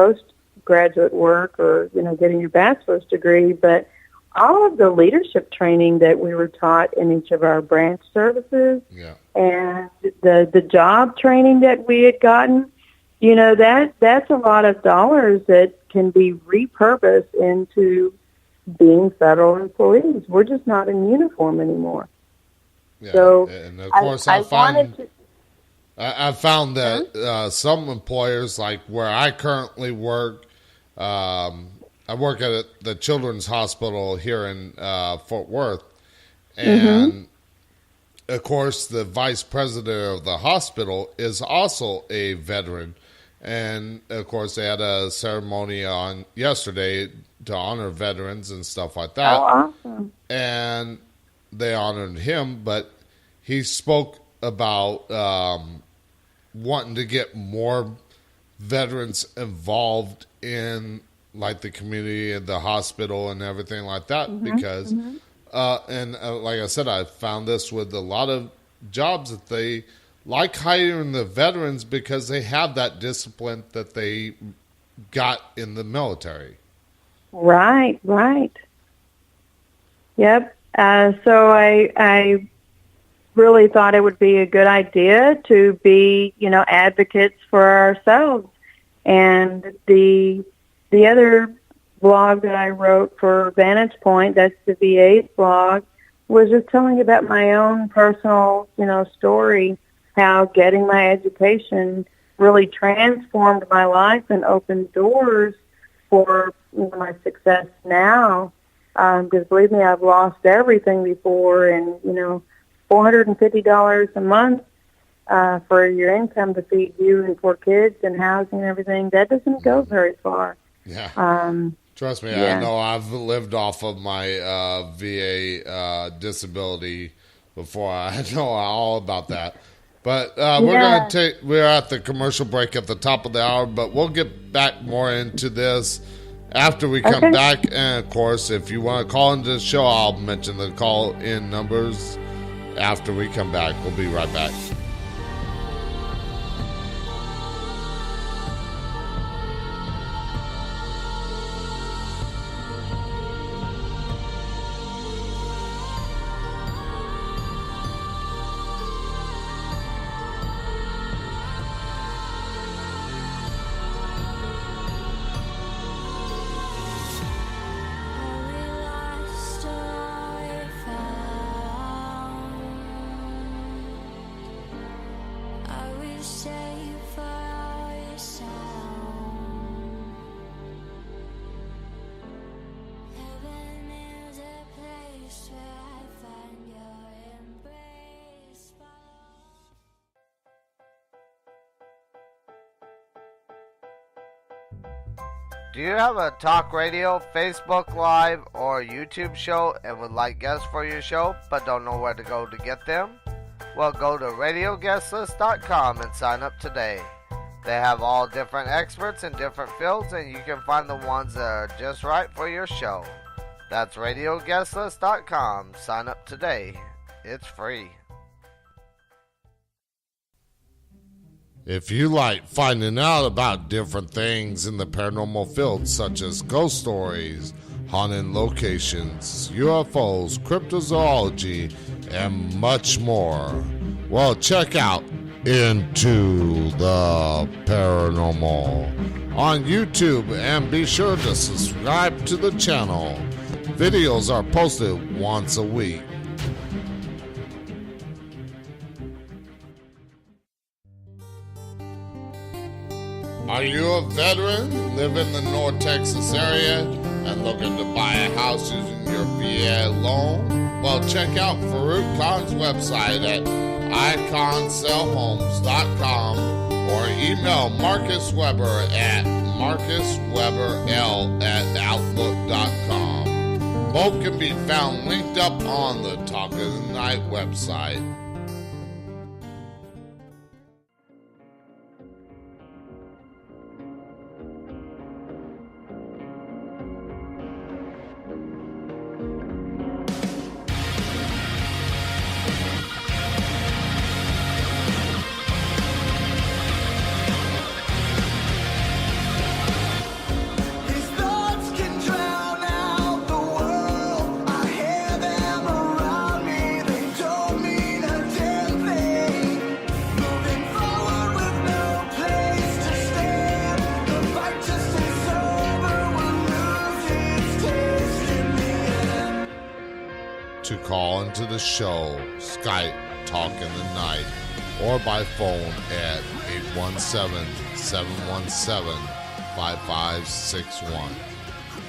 postgraduate work or getting your bachelor's degree, but all of the leadership training that we were taught in each of our branch services, and the job training that we had gotten. That's a lot of dollars that can be repurposed into being federal employees. We're just not in uniform anymore. Yeah. So, and of course, I found that some employers, like where I currently work, I work at the Children's Hospital here in Fort Worth, and of course, the vice president of the hospital is also a veteran. And, of course, they had a ceremony on yesterday to honor veterans and stuff like that. Oh, awesome. And they honored him, but he spoke about wanting to get more veterans involved in, like, the community and the hospital and everything like that because, like I said, I found this with a lot of jobs that they like hiring the veterans because they have that discipline that they got in the military. Right. Yep. So I really thought it would be a good idea to be, advocates for ourselves. And the other blog that I wrote for Vantage Point, that's the VA's blog, was just telling about my own personal, story, how getting my education really transformed my life and opened doors for my success now. Because believe me, I've lost everything before, and $450 a month for your income to feed you and 4 kids and housing and everything, that doesn't go very far. Yeah. Trust me, yeah. I know I've lived off of my VA disability before. I know all about that. But we're at the commercial break at the top of the hour, but we'll get back more into this after we come back. And of course, if you want to call into the show, I'll mention the call-in numbers after we come back. We'll be right back. Do you have a talk radio, Facebook Live, or YouTube show and would like guests for your show but don't know where to go to get them? Well, go to radioguestlist.com and sign up today. They have all different experts in different fields, and you can find the ones that are just right for your show. That's radioguestlist.com. Sign up today. It's free. If you like finding out about different things in the paranormal field, such as ghost stories, haunted locations, UFOs, cryptozoology, and much more, well, check out Into the Paranormal on YouTube, and be sure to subscribe to the channel. Videos are posted once a week. Are you a veteran, live in the North Texas area, and looking to buy a house using your VA loan? Well, check out Farouk Khan's website at iconsellhomes.com or email Marcus Weber at marcusweberl@outlook.com. Both can be found linked up on the Talk of the Night website. To call into the show, Skype Talk in the Night, or by phone at 817-717-5561.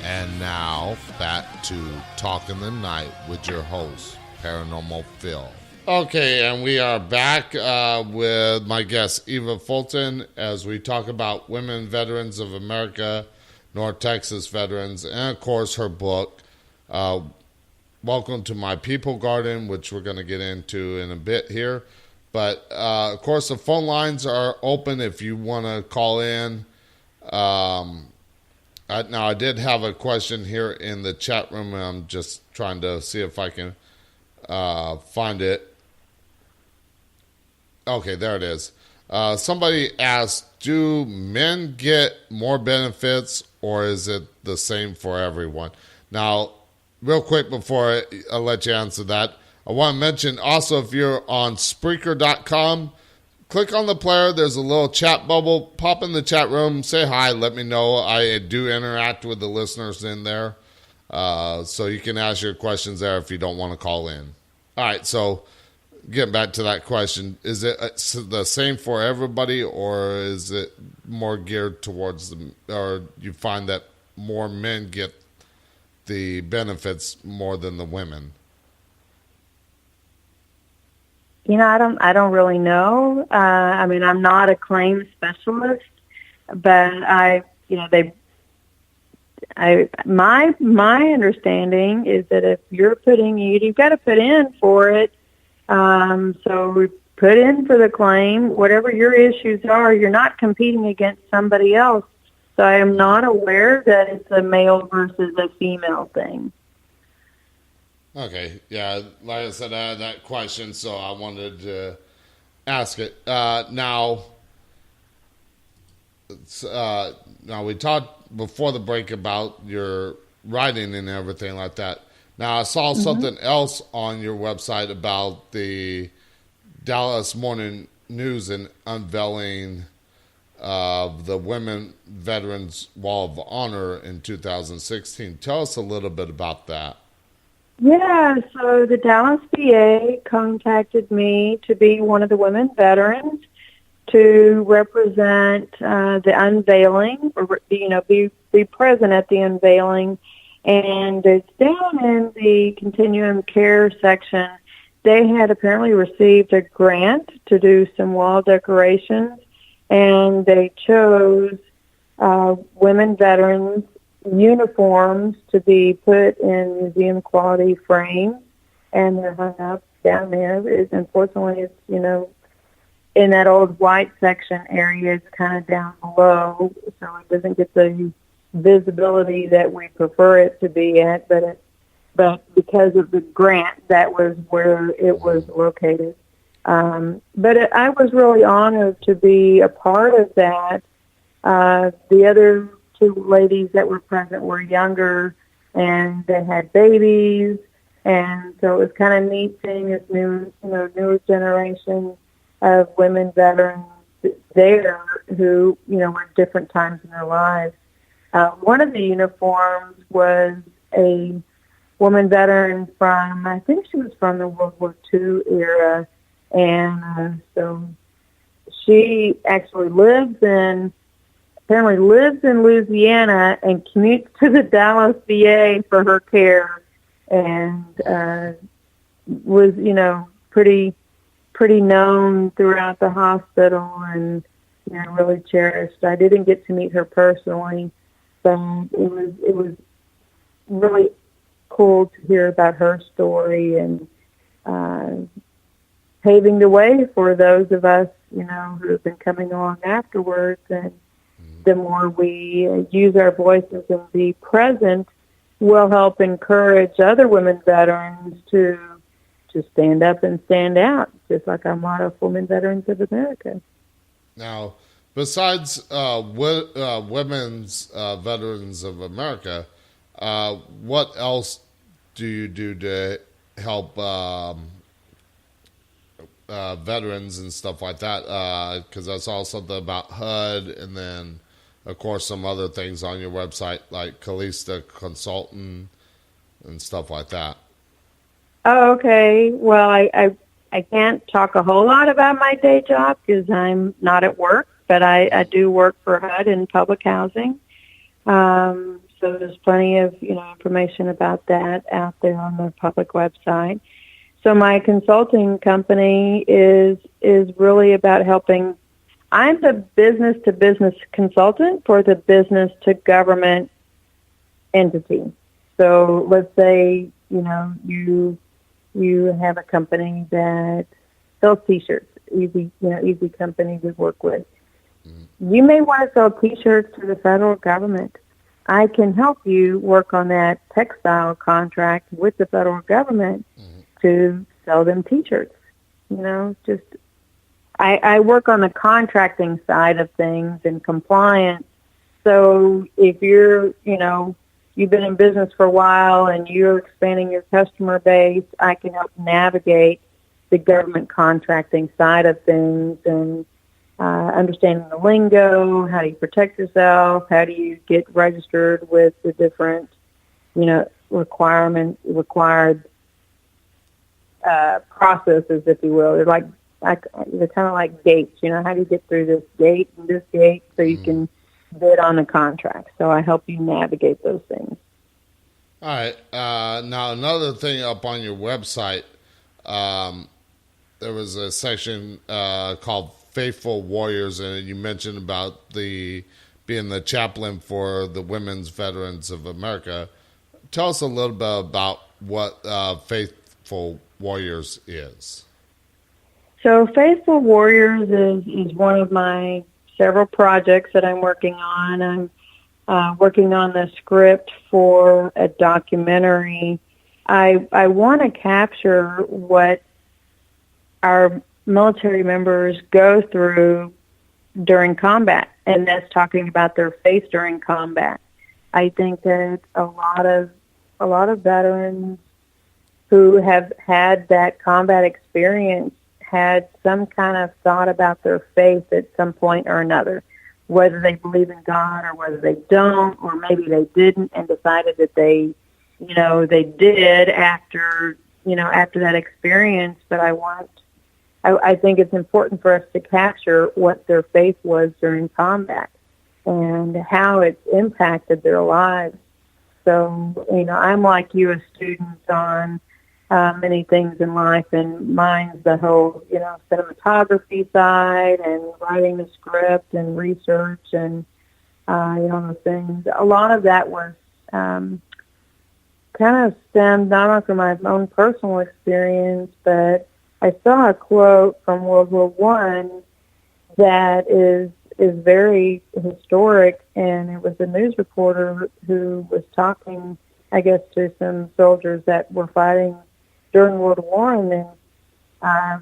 And now, back to Talk in the Night with your host, Paranormal Phil. Okay, and we are back with my guest, Eva Fulton, as we talk about women veterans of America, North Texas veterans, and of course her book, Welcome to My People Garden, which we're going to get into in a bit here. But, of course, the phone lines are open if you want to call in. Now, I did have a question here in the chat room, and I'm just trying to see if I can find it. Okay, there it is. Somebody asked, do men get more benefits, or is it the same for everyone? Now, real quick before I let you answer that, I want to mention also, if you're on Spreaker.com, click on the player. There's a little chat bubble. Pop in the chat room. Say hi. Let me know. I do interact with the listeners in there. So you can ask your questions there if you don't want to call in. All right. So getting back to that question, is it the same for everybody, or is it more geared towards or you find that more men get the benefits more than the women? I don't really know. I mean, I'm not a claims specialist, but my understanding is that if you're you've got to put in for it. So we put in for the claim, whatever your issues are, you're not competing against somebody else. So I am not aware that it's a male versus a female thing. Okay, yeah, like I said, I had that question, so I wanted to ask it. Now we talked before the break about your writing and everything like that. Now, I saw something else on your website about the Dallas Morning News and unveiling of the Women Veterans Wall of Honor in 2016. Tell us a little bit about that. Yeah, so the Dallas VA contacted me to be one of the women veterans to represent the unveiling, or be present at the unveiling. And it's down in the continuum care section. They had apparently received a grant to do some wall decorations, and they chose women veterans uniforms to be put in museum quality frames, and they're hung up down there. Unfortunately, it's in that old white section area. It's kind of down below, so it doesn't get the visibility that we prefer it to be at. But because of the grant, that was where it was located. But I was really honored to be a part of that. The other two ladies that were present were younger, and they had babies, and so it was kind of neat seeing this newer generation of women veterans there who, were at different times in their lives. One of the uniforms was a woman veteran from, I think she was from the World War II era, and so she actually apparently lives in Louisiana and commutes to the Dallas VA for her care, and was, pretty known throughout the hospital, and really cherished. I didn't get to meet her personally, but it was really cool to hear about her story and paving the way for those of us, who have been coming along afterwards. And the more we use our voices and be present, will help encourage other women veterans to stand up and stand out, just like our motto, Women Veterans of America. Now, besides Women's Veterans of America, what else do you do to help veterans and stuff like that? Because I saw something about HUD, and then, of course, some other things on your website, like Callista Consultant and stuff like that. Oh, okay. Well, I can't talk a whole lot about my day job because I'm not at work, but I do work for HUD in public housing. So there's plenty of, information about that out there on the public website. So my consulting company is really about helping. I'm the business-to-business consultant for the business-to-government entity. So let's say, you have a company that sells T-shirts, easy company we work with. Mm-hmm. You may want to sell T-shirts to the federal government. I can help you work on that textile contract with the federal government to sell them T-shirts. I work on the contracting side of things and compliance. So if you're, you've been in business for a while and you're expanding your customer base, I can help navigate the government contracting side of things, and understanding the lingo. How do you protect yourself? How do you get registered with the different, required processes, if you will. They're they're kind of like gates. How do you get through this gate and this gate so you can bid on the contract? So I help you navigate those things. All right. Now, another thing up on your website, there was a section called Faithful Warriors, and you mentioned about being the chaplain for the Women's Veterans of America. Tell us a little bit about what Faithful Warriors is. So Faithful Warriors is one of my several projects that I'm working on. I'm working on the script for a documentary. I want to capture what our military members go through during combat, and that's talking about their faith during combat. I think that a lot of veterans who have had that combat experience had some kind of thought about their faith at some point or another, whether they believe in God or whether they don't, or maybe they didn't and decided that they did after that experience. But I think it's important for us to capture what their faith was during combat and how it's impacted their lives. So, I'm like you, a student on many things in life, and mine's the whole, cinematography side and writing the script and research and, those things. A lot of that was kind of stemmed not only from my own personal experience, but I saw a quote from World War I that is very historic, and it was a news reporter who was talking, I guess, to some soldiers that were fighting during World War, and then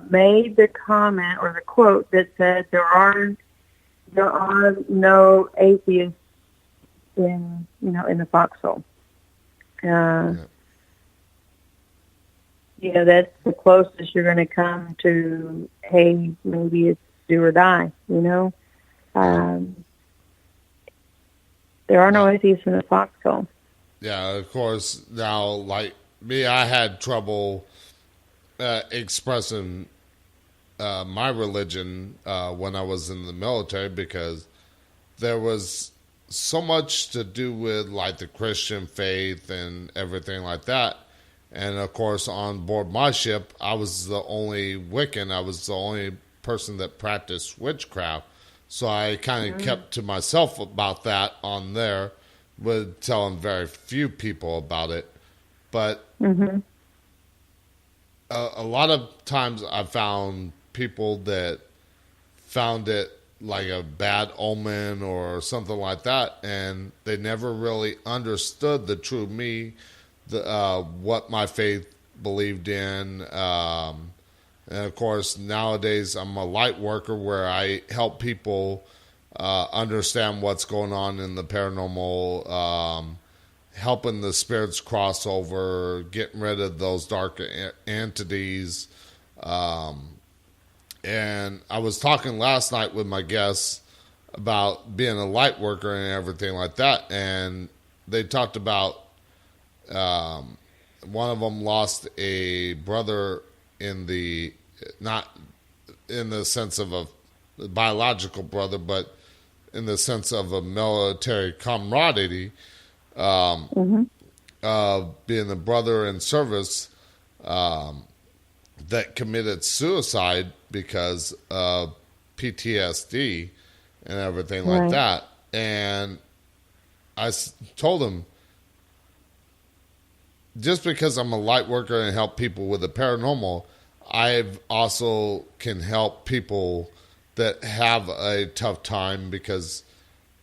made the comment or the quote that said, "There are no atheists in the foxhole." That's the closest you're going to come to, hey, maybe it's do or die. There are no atheists in the foxhole. Yeah, of course. Now, like me, I had trouble expressing my religion when I was in the military, because there was so much to do with like the Christian faith and everything like that. And of course, on board my ship, I was the only Wiccan. I was the only person that practiced witchcraft. So I kind of kept to myself about that on there, with telling very few people about it. But a lot of times I found people that found it like a bad omen or something like that, and they never really understood the true me, what my faith believed in. And of course, nowadays I'm a light worker where I help people understand what's going on in the paranormal, helping the spirits cross over, getting rid of those dark entities. And I was talking last night with my guests about being a light worker and everything like that, and they talked about one of them lost a brother not in the sense of a biological brother, but in the sense of a military camaraderie, being the brother in service that committed suicide because of PTSD and everything like that. And I told him, just because I'm a light worker and help people with the paranormal, I also can help people that have a tough time, because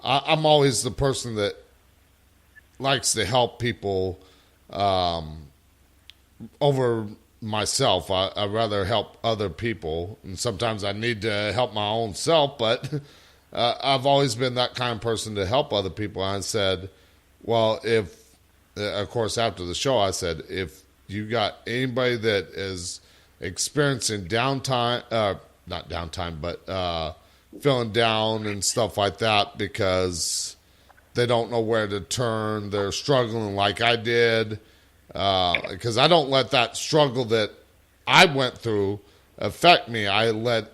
I'm always the person that likes to help people over myself. I'd rather help other people, and sometimes I need to help my own self, but I've always been that kind of person to help other people. And I said, well, of course, after the show, I said, if you got anybody that is experiencing downtime, not downtime, but feeling down and stuff like that because they don't know where to turn. They're struggling like I did, because I don't let that struggle that I went through affect me. I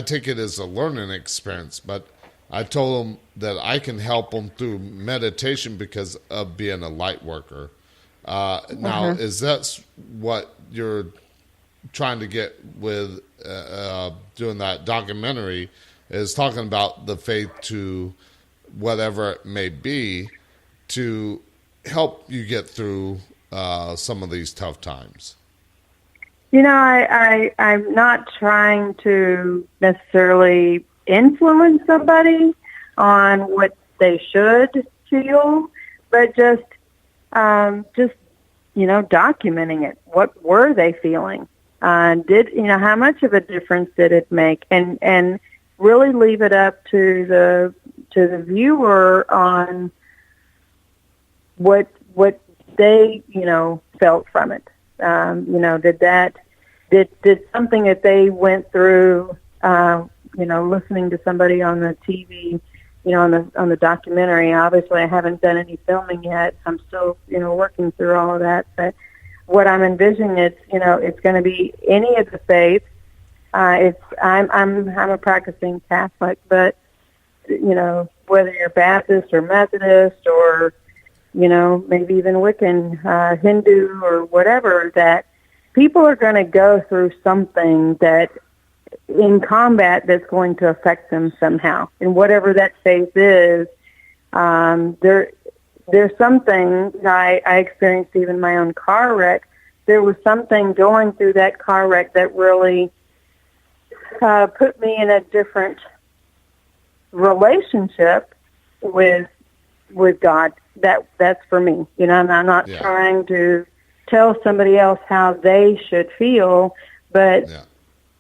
take it as a learning experience, but I told them that I can help them through meditation because of being a light worker. Now, is that what you're trying to get with doing that documentary, is talking about the faith to whatever it may be to help you get through some of these tough times? I'm not trying to necessarily influence somebody on what they should feel, but just documenting it. What were they feeling? How much of a difference did it make? And really leave it up to the viewer on what they felt from it. Did something that they went through, listening to somebody on the TV, on the documentary. Obviously, I haven't done any filming yet. I'm still, working through all of that. But what I'm envisioning is, it's going to be any of the faiths. I'm a practicing Catholic, but whether you're Baptist or Methodist or maybe even Wiccan, Hindu or whatever, that people are going to go through something that in combat that's going to affect them somehow. And whatever that faith is, there's something I experienced even in my own car wreck. There was something going through that car wreck that really put me in a different relationship with God. That's for me. And I'm not trying to tell somebody else how they should feel, but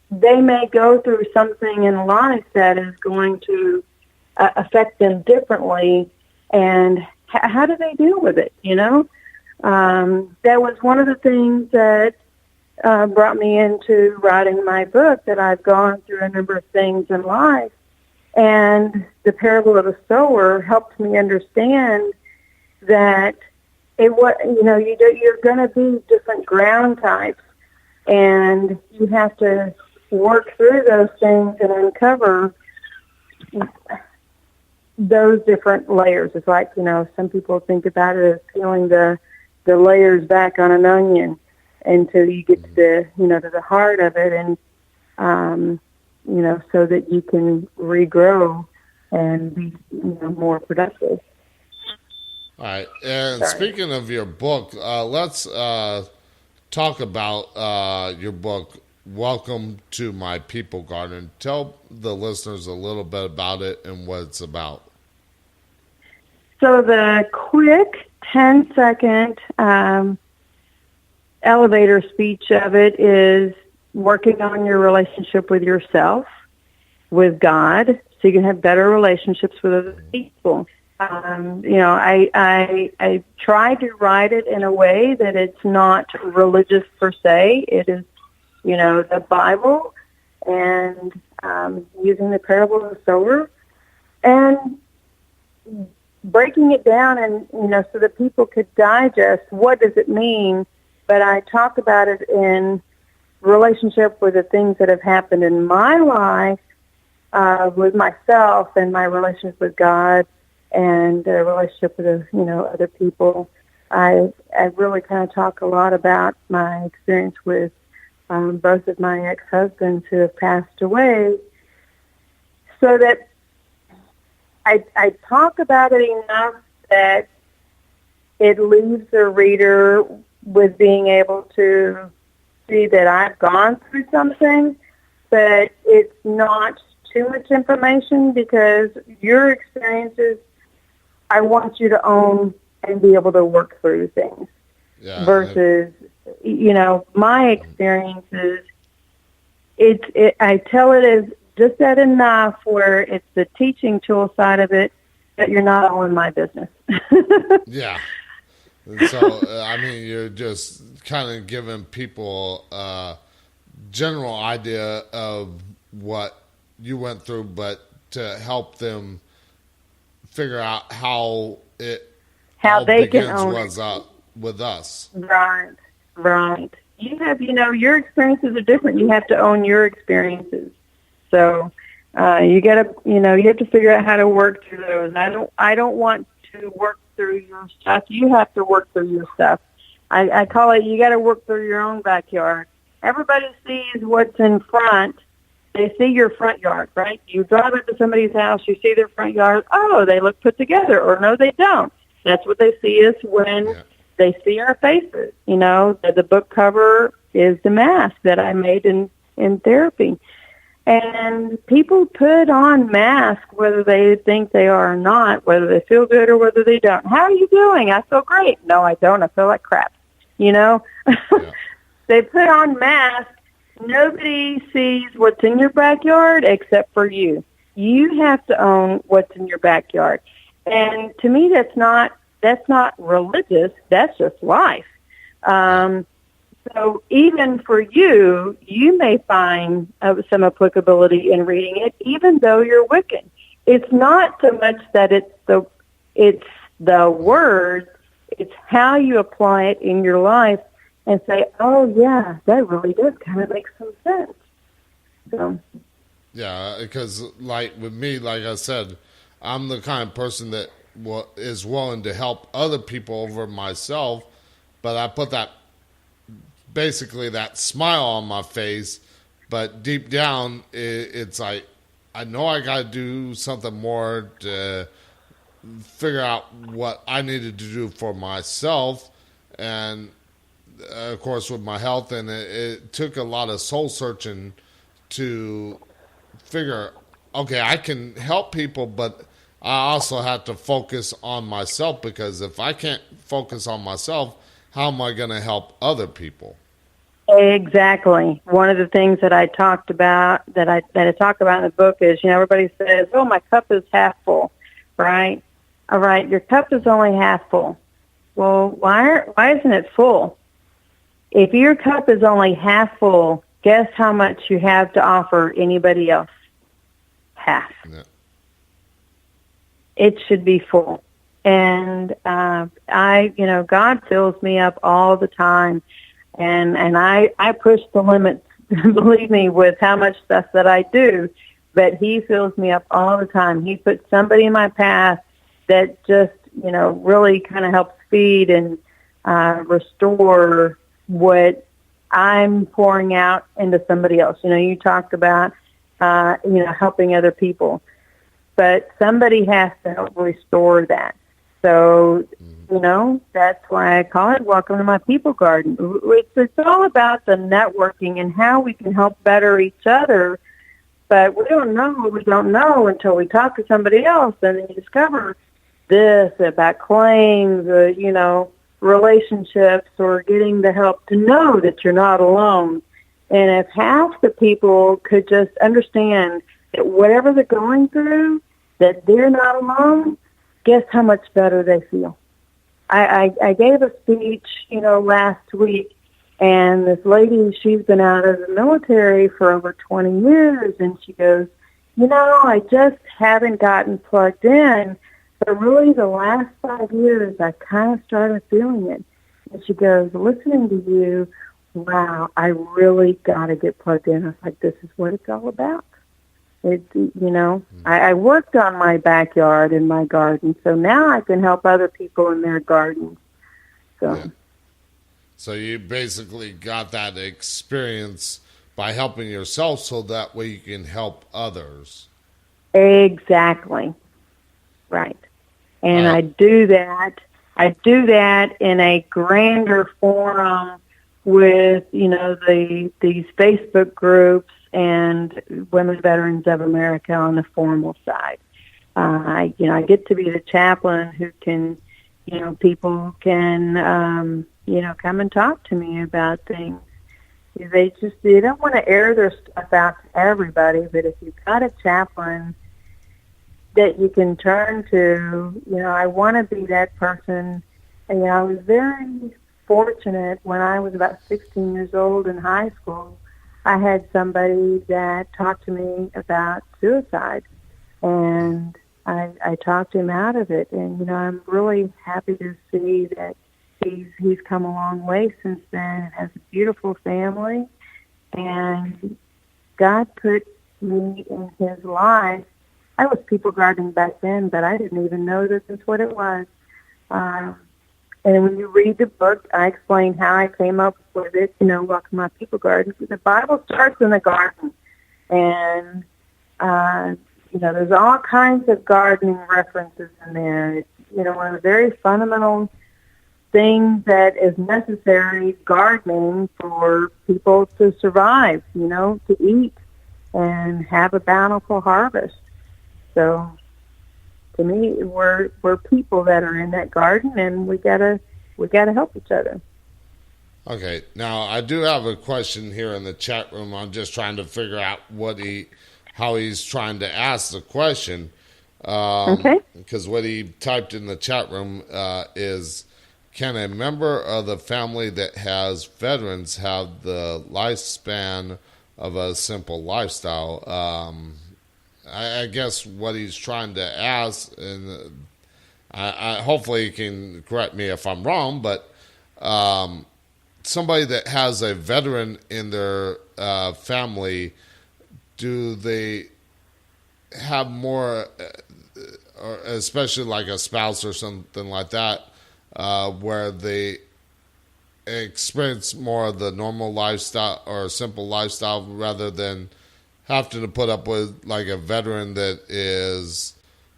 they may go through something in life that is going to affect them differently, and how do they deal with it, That was one of the things that brought me into writing my book, that I've gone through a number of things in life, and the parable of the sower helped me understand that you're going to be different ground types, and you have to work through those things and uncover those different layers. It's like, some people think about it as peeling the layers back on an onion until you get to the heart of it, and so that you can regrow and be more productive. All right. And speaking of your book, let's talk about your book, Welcome to My People Garden. Tell the listeners a little bit about it and what it's about. So the quick 10-second elevator speech of it is working on your relationship with yourself, with God, so you can have better relationships with other people. I try to write it in a way that it's not religious per se. It is, the Bible, and using the parable of the sower and breaking it down, and so that people could digest what does it mean. But I talk about it in relationship with the things that have happened in my life, with myself and my relationship with God, and a relationship with other people. I really kind of talk a lot about my experience with both of my ex-husbands who have passed away, so that I talk about it enough that it leaves the reader with being able to see that I've gone through something, but it's not too much information, because your experiences, I want you to own and be able to work through things. Versus, my experiences, I tell it as just that enough where it's the teaching tool side of it, that you're not all in my business. Yeah. And so, you're just kind of giving people general idea of what you went through, but to help them figure out how it How all they can begins own was it. with us. Right, right. You have, your experiences are different. You have to own your experiences. So you gotta, you have to figure out how to work through those. I don't want to work through your stuff. You have to work through your stuff. I call it, you got to work through your own backyard. Everybody sees what's in front. They see your front yard, right? You drive up to somebody's house, you see their front yard. Oh, they look put together, or no, they don't. That's what they see us when they see our faces. The book cover is the mask that I made in therapy. And people put on masks whether they think they are or not, whether they feel good or whether they don't. How are you doing? I feel great. No, I don't. I feel like crap. Yeah. They put on masks. Nobody sees what's in your backyard except for you. You have to own what's in your backyard. And to me, that's not religious. That's just life. So even for you, you may find some applicability in reading it, even though you're Wiccan. It's not so much that it's the words, it's how you apply it in your life and say, oh, yeah, that really does kind of make some sense. So. Yeah, because like with me, like I said, I'm the kind of person that is willing to help other people over myself, but I put basically that smile on my face, but deep down it's like I know I got to do something more to figure out what I needed to do for myself, and of course with my health, and it took a lot of soul searching to figure, okay, I can help people, but I also have to focus on myself, because if I can't focus on myself, how am I going to help other people? Exactly. One of the things that I talked about, that I talk about in the book is, everybody says, oh, my cup is half full, right? All right, your cup is only half full. Well, why isn't it full? If your cup is only half full, guess how much you have to offer anybody else? Half. Yeah. It should be full. And God fills me up all the time. And I push the limits, believe me, with how much stuff that I do. But he fills me up all the time. He puts somebody in my path that just, really kind of helps feed and restore what I'm pouring out into somebody else. You talked about, helping other people. But somebody has to help restore that. So, that's why I call it Welcome to My People Garden. It's all about the networking and how we can help better each other. But we don't know what we don't know until we talk to somebody else, and then you discover this about claims, relationships, or getting the help to know that you're not alone. And if half the people could just understand that whatever they're going through, that they're not alone, guess how much better they feel. I gave a speech, last week, and this lady, she's been out of the military for over 20 years, and she goes, I just haven't gotten plugged in, but really the last 5 years I kind of started feeling it. And she goes, listening to you, wow, I really got to get plugged in. I was like, this is what it's all about. I worked on my backyard and my garden, so now I can help other people in their gardens. So you basically got that experience by helping yourself, so that way you can help others. Exactly. Right. And I do that in a grander forum with, these Facebook groups and Women Veterans of America on the formal side. I get to be the chaplain who can, people can, come and talk to me about things. They don't want to air their stuff out to everybody, but if you've got a chaplain that you can turn to, I want to be that person. And, I was very fortunate when I was about 16 years old in high school. I had somebody that talked to me about suicide, and I talked him out of it. And, you know, I'm really happy to see that he's come a long way since then and has a beautiful family. And God put me in his life. I was people gardening back then, but I didn't even know this is what it was. And when you read the book, I explain how I came up with it, you know, Welcome My People Garden. The Bible starts in the garden. And, you know, there's all kinds of gardening references in there. It's, you know, one of the very fundamental things that is necessary, gardening, for people to survive, you know, to eat and have a bountiful harvest. So, to me, we're people that are in that garden, and we gotta help each other. Okay, now I do have a question here in the chat room. I'm just trying to figure out how he's trying to ask the question. Okay. Because what he typed in the chat room is, can a member of the family that has veterans have the lifespan of a simple lifestyle? I guess what he's trying to ask, and I hopefully he can correct me if I'm wrong, but somebody that has a veteran in their family, do they have more, or especially like a spouse or something like that, where they experience more of the normal lifestyle or simple lifestyle rather than having to put up with like a veteran that is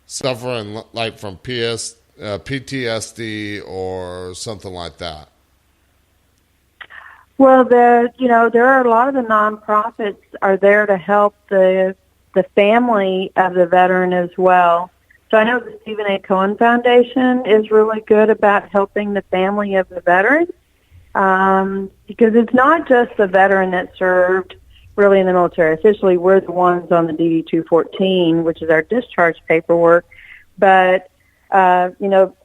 suffering like from PTSD or something like that? Well, there are a lot of the nonprofits are there to help the family of the veteran as well. So I know the Stephen A. Cohen Foundation is really good about helping the family of the veteran, because it's not just the veteran that served really in the military. Officially, we're the ones on the DD-214, which is our discharge paperwork. But, the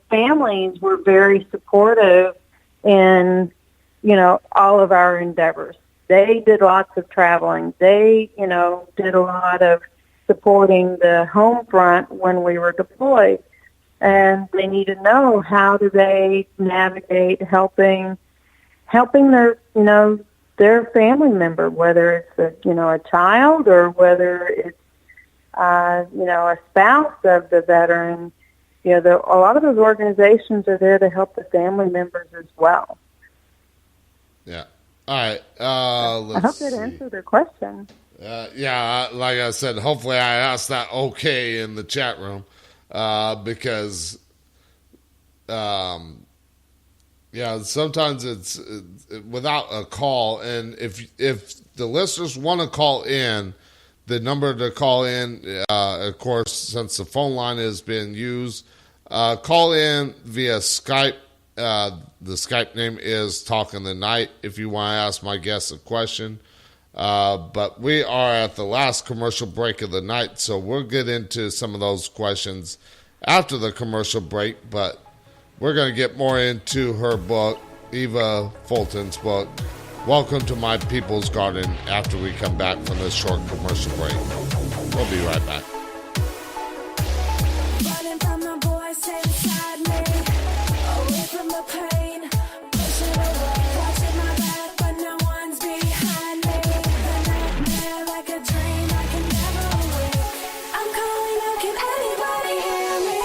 families were very supportive in, you know, all of our endeavors. They did lots of traveling. They, you know, did a lot of supporting the home front when we were deployed. And they need to know, how do they navigate helping their, you know, their family member, whether it's a child or whether it's a spouse of the veteran. You know, a lot of those organizations are there to help the family members as well. Yeah. All right. I hope that answered their question. Yeah, like I said, hopefully I asked that okay in the chat room, because sometimes it's without a call, and if the listeners want to call in, the number to call in, of course, since the phone line is being used, call in via Skype. The Skype name is Talking the Night if you want to ask my guests a question. But we are at the last commercial break of the night, so we'll get into some of those questions after the commercial break, but we're going to get more into her book, Eva Fulton's book, Welcome to My People's Garden, after we come back from this short commercial break. We'll be right back. Running from the voice inside me, away from the pain, pushing away, watching my back, but no one's behind me. The nightmare like a dream I can never wake. I'm calling out, can anybody hear me?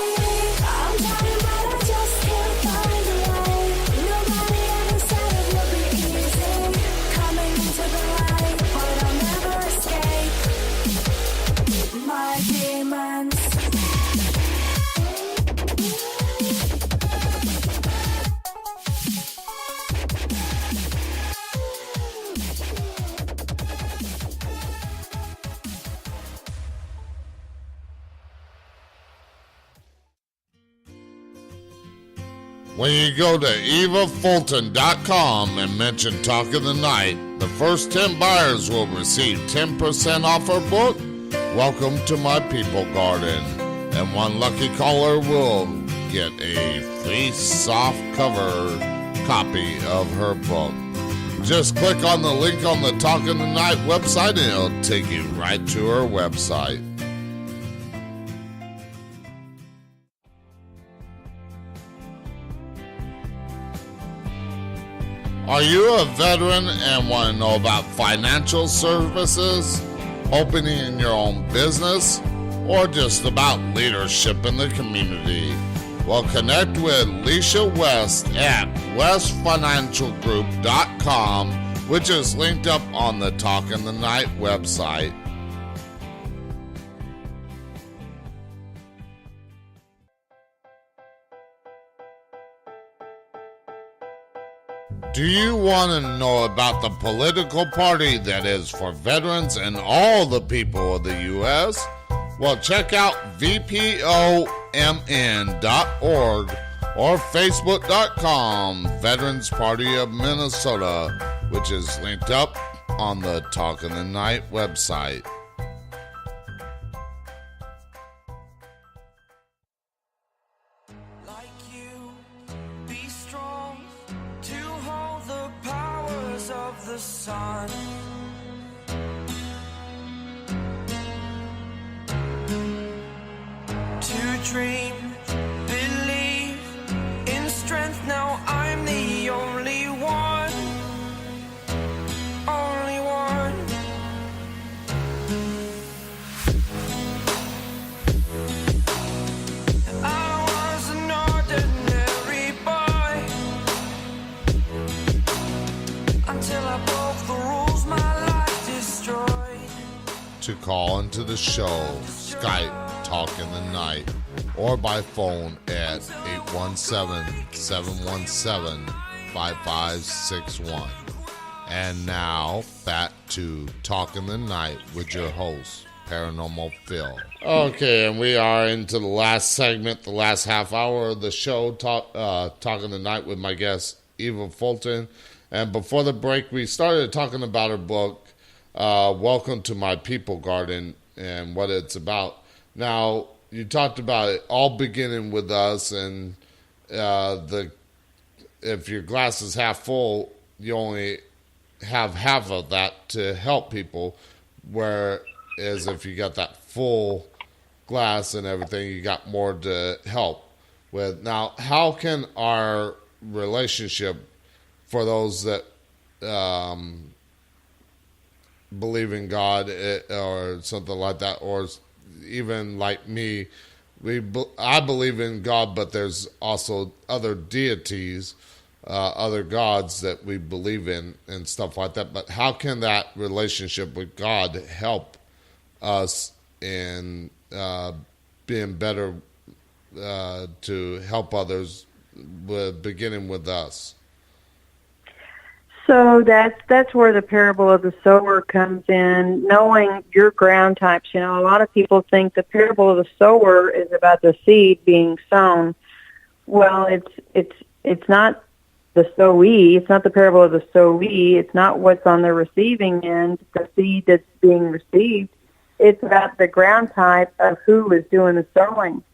I'm trying, but I just can't find a way. Nobody ever said it would be easy, coming into the light, but I'll never escape my demons. When you go to EvaFulton.com and mention Talk of the Night, the first 10 buyers will receive 10% off her book, Welcome to My People Garden. And one lucky caller will get a free soft cover copy of her book. Just click on the link on the Talking the Night website and it'll take you right to our website. Are you a veteran and want to know about financial services, opening your own business, or just about leadership in the community? Well, connect with Leisha West at westfinancialgroup.com, which is linked up on the Talking the Night website. Do you want to know about the political party that is for veterans and all the people of the U.S.? Well, check out VPOMN.org or Facebook.com, Veterans Party of Minnesota, which is linked up on the Talking the Night website. The sun, to dream, believe in strength. Now I'm the only one, only one. I was an ordinary boy until I broke the rules, my life destroyed. To call into the show, Skype Talking the Night, or by phone at 817-717-5561. And now, back to Talking the Night with your host, Paranormal Phil. Okay, and we are into the last segment, the last half hour of the show, Talking the Night with my guest, Eva Fulton. And before the break, we started talking about her book, Welcome to My People Garden, and what it's about. Now, you talked about it all beginning with us, and if your glass is half full, you only have half of that to help people, whereas if you got that full glass and everything, you got more to help with. Now, how can our relationship, for those that believe in God or something like that, or even like me, I believe in God, but there's also other deities, other gods that we believe in and stuff like that. But how can that relationship with God help us in being better to help others, beginning with us? So that's where the parable of the sower comes in, knowing your ground types. You know, a lot of people think the parable of the sower is about the seed being sown. Well, it's not the sowee. It's not the parable of the sowee. It's not what's on the receiving end, the seed that's being received. It's about the ground type of who is doing the sowing.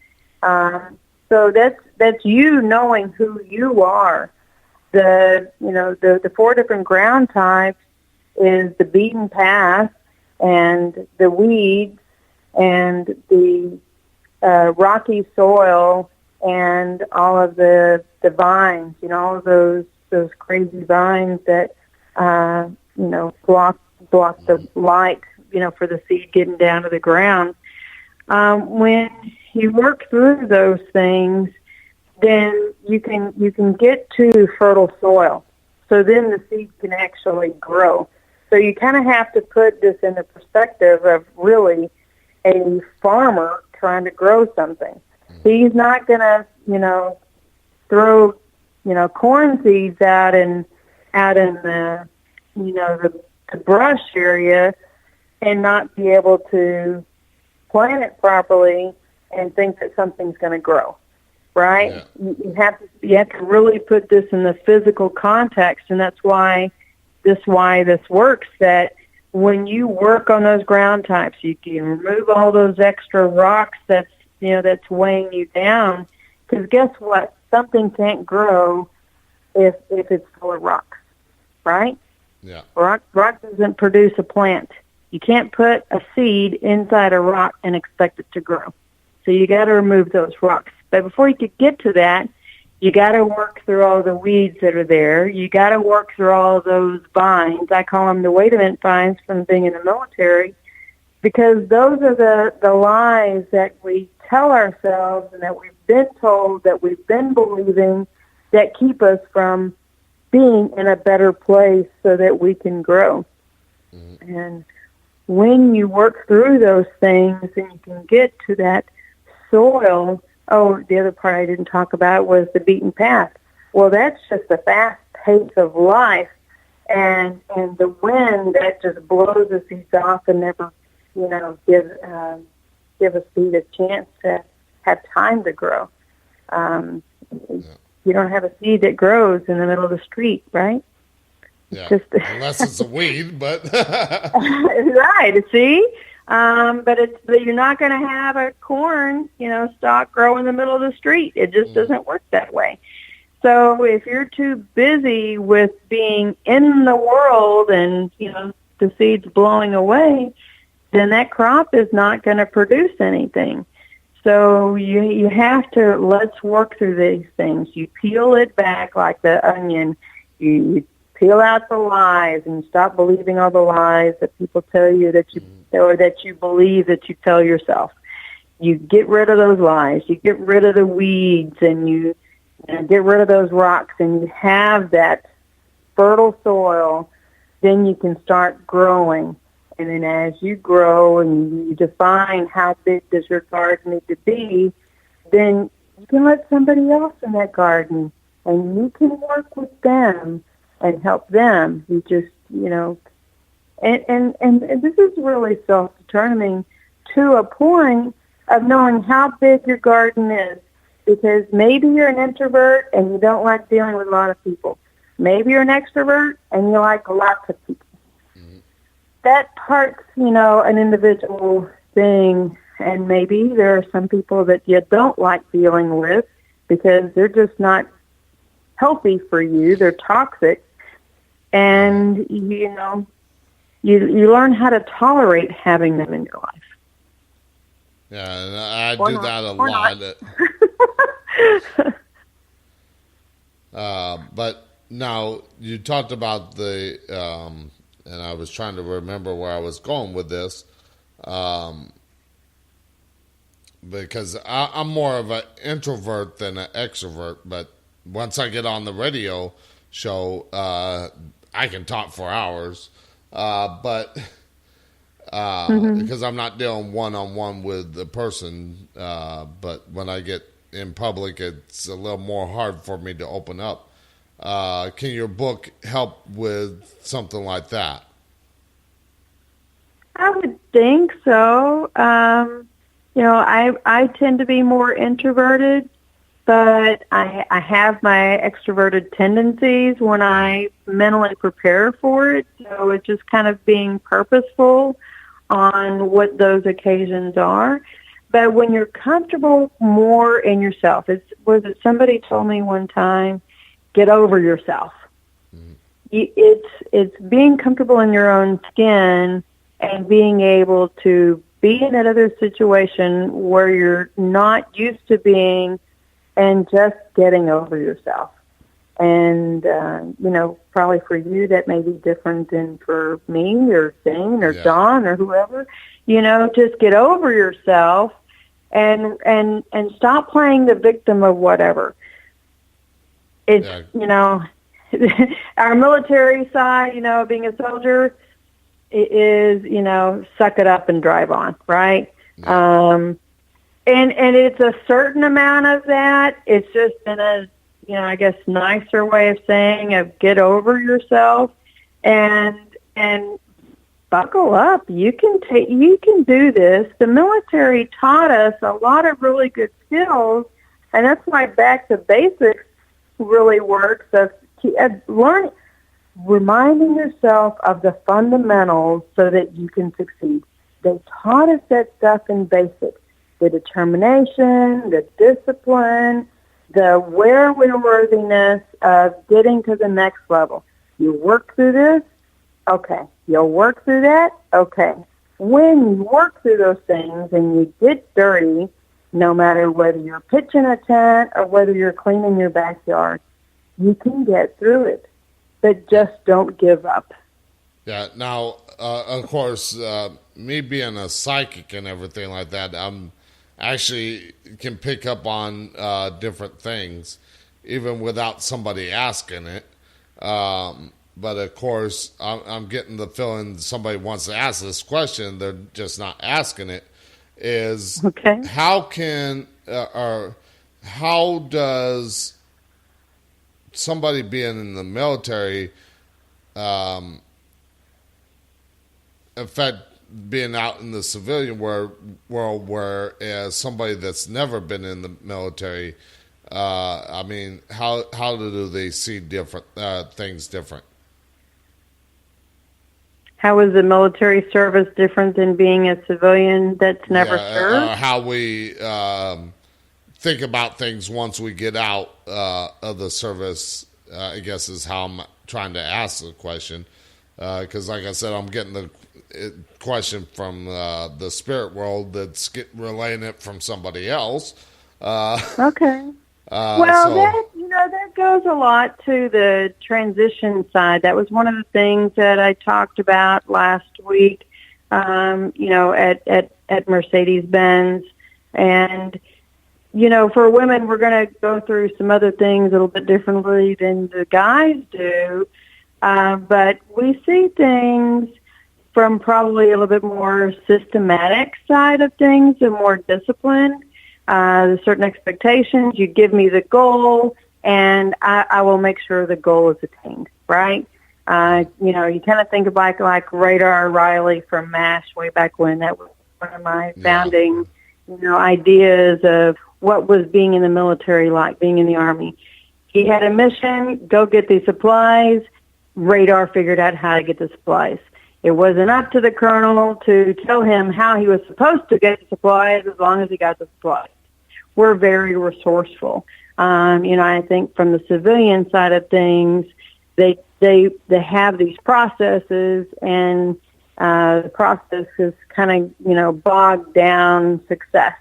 So that's you knowing who you are. The four different ground types is the beaten path and the weeds and the rocky soil and all of the vines, all of those crazy vines that block the light, for the seed getting down to the ground. When you work through those things, then you can get to fertile soil. So then the seed can actually grow. So you kind of have to put this in the perspective of really a farmer trying to grow something. He's not going to, throw, corn seeds out in the, the brush area and not be able to plant it properly and think that something's going to grow. Right? Yeah. You have to really put this in the physical context, and that's why this works. That when you work on those ground types, you can remove all those extra rocks that's weighing you down. Because guess what? Something can't grow if it's full of rocks, right? Yeah. Rock doesn't produce a plant. You can't put a seed inside a rock and expect it to grow. So you got to remove those rocks. But before you could get to that, you got to work through all the weeds that are there. You got to work through all those vines. I call them the wait a minute vines from being in the military, because those are the lies that we tell ourselves and that we've been told, that we've been believing, that keep us from being in a better place so that we can grow. Mm-hmm. And when you work through those things and you can get to that soil, the other part I didn't talk about was the beaten path. Well, that's just the fast pace of life, and the wind that just blows the seeds off and never, give a seed a chance to have time to grow. You don't have a seed that grows in the middle of the street, right? Yeah, unless it's a weed, but right. See. But you're not going to have a corn, stalk grow in the middle of the street. It just doesn't work that way. So if you're too busy with being in the world and, the seeds blowing away, then that crop is not going to produce anything. So you have to, let's work through these things. You peel it back like the onion. You peel out the lies and stop believing all the lies that people tell you or that you believe that you tell yourself. You get rid of those lies. You get rid of the weeds, and you get rid of those rocks, and you have that fertile soil. Then you can start growing. And then as you grow and you define how big does your garden need to be, then you can let somebody else in that garden, and you can work with them and help them. You just, and this is really self-determining to a point of knowing how big your garden is, because maybe you're an introvert and you don't like dealing with a lot of people. Maybe you're an extrovert and you like lots of people. Mm-hmm. That part's, an individual thing, and maybe there are some people that you don't like dealing with because they're just not healthy for you. They're toxic. And, you learn how to tolerate having them in your life. Yeah, and I do that a lot. But now you talked about the, and I was trying to remember where I was going with this, because I'm more of an introvert than an extrovert. But once I get on the radio show, I can talk for hours. Because I'm not dealing one-on-one with the person, but when I get in public, it's a little more hard for me to open up. Can your book help with something like that? I would think so. I tend to be more introverted, but I have my extroverted tendencies when I mentally prepare for it. So it's just kind of being purposeful on what those occasions are. But when you're comfortable more in yourself, somebody told me one time, get over yourself. Mm-hmm. It's being comfortable in your own skin and being able to be in that other situation where you're not used to being, and just getting over yourself. And, probably for you that may be different than for me or Zane or Don or whoever. Just get over yourself and stop playing the victim of whatever. It's, our military side, being a soldier is, suck it up and drive on, right? Yeah. And it's a certain amount of that. It's just in a, I guess nicer way of saying of get over yourself and buckle up. You can do this. The military taught us a lot of really good skills, and that's why back to basics really works of reminding yourself of the fundamentals so that you can succeed. They taught us that stuff in basics. The determination, the discipline, the wherewithworthiness of getting to the next level. You work through this, Okay, you'll work through that? Okay. When you work through those things and you get dirty, no matter whether you're pitching a tent or whether you're cleaning your backyard, you can get through it. But just don't give up. Yeah. Now, of course, me being a psychic and everything like that, I'm actually can pick up on different things, even without somebody asking it. But of course, I'm getting the feeling somebody wants to ask this question. They're just not asking it. Is Okay. how can or how does somebody being in the military affect being out in the civilian world, whereas somebody that's never been in the military, I mean, how do they see different things different? How is the military service different than being a civilian that's never served? How we think about things once we get out of the service, I guess is how I'm trying to ask the question. Because, like I said, I'm getting the question from the spirit world that's relaying it from somebody else. Okay. Well, that goes a lot to the transition side. That was one of the things that I talked about last week, at Mercedes-Benz. And, for women, we're going to go through some other things a little bit differently than the guys do. But we see things from probably a little bit more systematic side of things and more disciplined. There's certain expectations. You give me the goal, and I will make sure the goal is attained, right? You kind of think about like Radar Riley from MASH way back when. That was one of my founding, ideas of what was being in the military like, being in the Army. He had a mission, go get these supplies. Radar figured out how to get the supplies. It wasn't up to the colonel to tell him how he was supposed to get the supplies as long as he got the supplies. We're very resourceful. I think from the civilian side of things, they have these processes, and the process is kind of, bogged down success.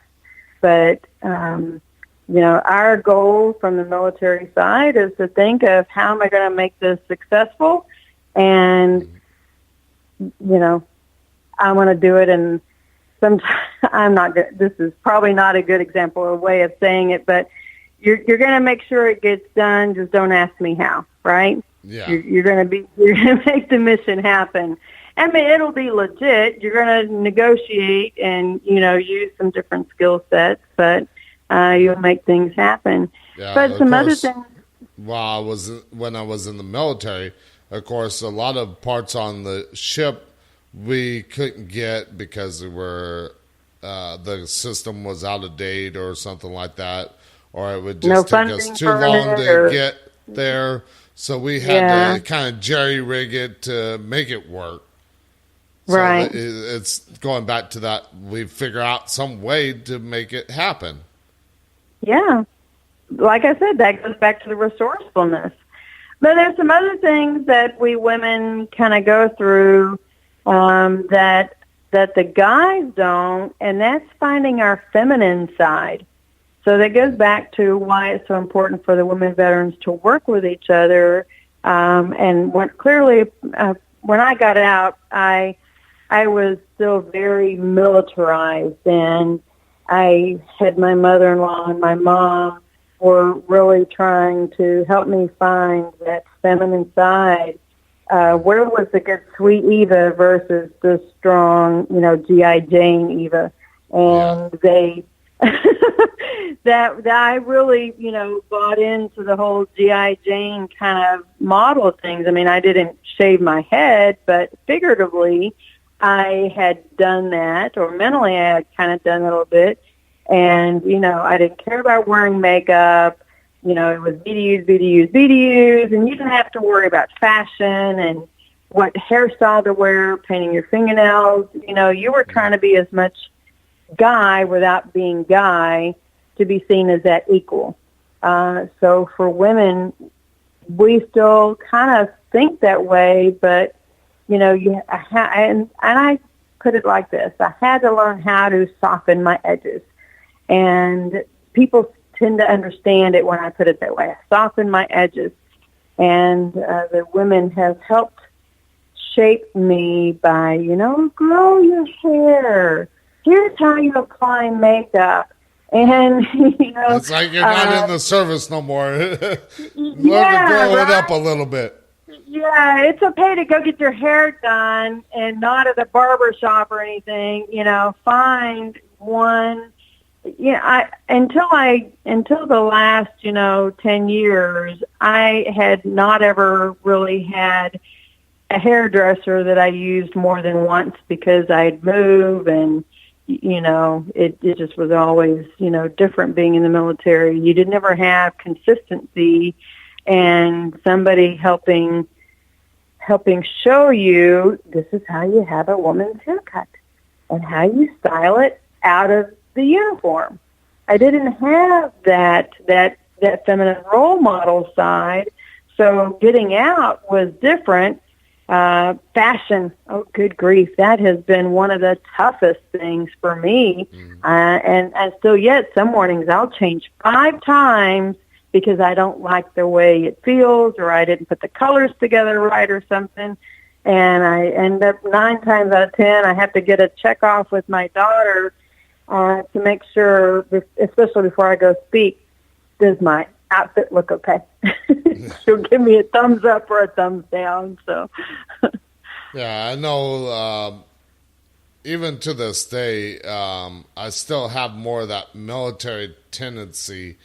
But, our goal from the military side is to think of how am I going to make this successful, and I want to do it. And sometimes I'm not good. This is probably not a good example or way of saying it, but you're going to make sure it gets done. Just don't ask me how, right? Yeah. You're going to make the mission happen. I mean, it'll be legit. You're going to negotiate and, use some different skill sets, but you'll make things happen. Yeah, but some other things. When I was in the military, of course, a lot of parts on the ship we couldn't get because they were the system was out of date or something like that, or it would just take us too long to get there. So we had to kind of jerry rig it to make it work. So right. It's going back to that. We figure out some way to make it happen. Yeah. Like I said, that goes back to the resourcefulness. But there's some other things that we women kind of go through that the guys don't, and that's finding our feminine side. So that goes back to why it's so important for the women veterans to work with each other. And when I got out, I was still very militarized, and I had my mother-in-law and my mom were really trying to help me find that feminine side. Where was the good sweet Eva versus the strong, G.I. Jane Eva? And that I really, bought into the whole G.I. Jane kind of model of things. I mean, I didn't shave my head, but figuratively, I had done that, or mentally I had kind of done it a little bit. And, I didn't care about wearing makeup. It was BDUs, and you didn't have to worry about fashion and what hairstyle to wear, painting your fingernails. You were trying to be as much guy without being guy to be seen as that equal. So for women, we still kind of think that way, but, and I put it like this: I had to learn how to soften my edges, and people tend to understand it when I put it that way. I soften my edges, and the women have helped shape me by, grow your hair. Here's how you apply makeup. And, It's like you're not in the service no more. Learn to yeah, grow it right? up a little bit. Yeah, it's okay to go get your hair done and not at a barber shop or anything. Find one. Until the last 10 years, I had not ever really had a hairdresser that I used more than once because I'd move and it just was always different being in the military. You did never have consistency and somebody helping show you this is how you have a woman's haircut and how you style it out of the uniform. I didn't have that feminine role model side, so getting out was different. Fashion, oh good grief, that has been one of the toughest things for me. And still yet, some mornings I'll change 5 times because I don't like the way it feels or I didn't put the colors together right or something. And I end up 9 times out of 10, I have to get a check off with my daughter to make sure, especially before I go speak, does my outfit look okay? She'll give me a thumbs up or a thumbs down. So, yeah, I know. Even to this day, I still have more of that military tendency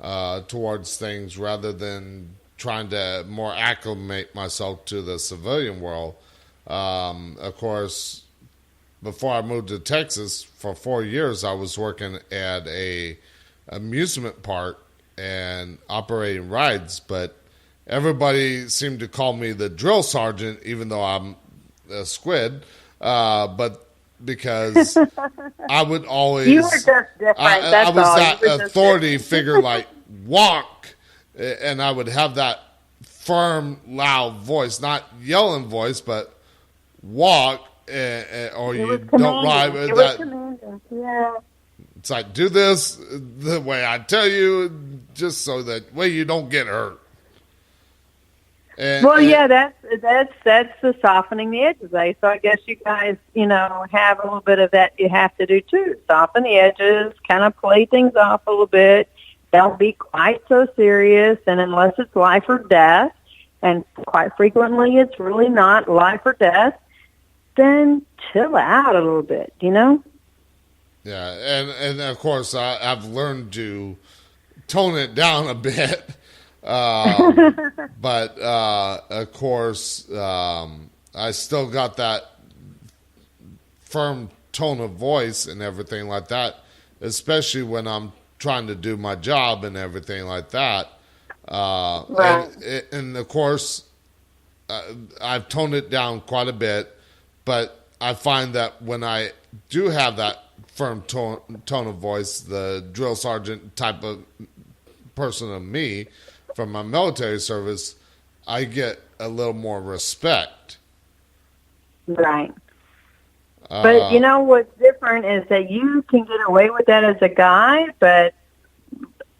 towards things rather than trying to more acclimate myself to the civilian world. Of course, before I moved to Texas, for 4 years, I was working at a amusement park and operating rides, but everybody seemed to call me the drill sergeant, even though I'm a squid. But because I would always, you were just different. I was all. that You were just authority figure, like walk, and I would have that firm, loud voice, not yelling voice, but walk, or It you was don't ride. commanding. It was commanding. Yeah. It's like, do this the way I tell you, just so that way you don't get hurt. Yeah, that's the softening the edges. So I guess you guys, have a little bit of that you have to do too. Soften the edges, kind of play things off a little bit. Don't be quite so serious, and unless it's life or death, and quite frequently it's really not life or death, then chill out a little bit, Yeah, and of course I've learned to tone it down a bit, but of course I still got that firm tone of voice and everything like that, especially when I'm trying to do my job and everything like that. Right. And of course I've toned it down quite a bit, but I find that when I do have that firm tone of voice, the drill sergeant type of person of me from my military service, I get a little more respect. Right. But what's different is that you can get away with that as a guy, but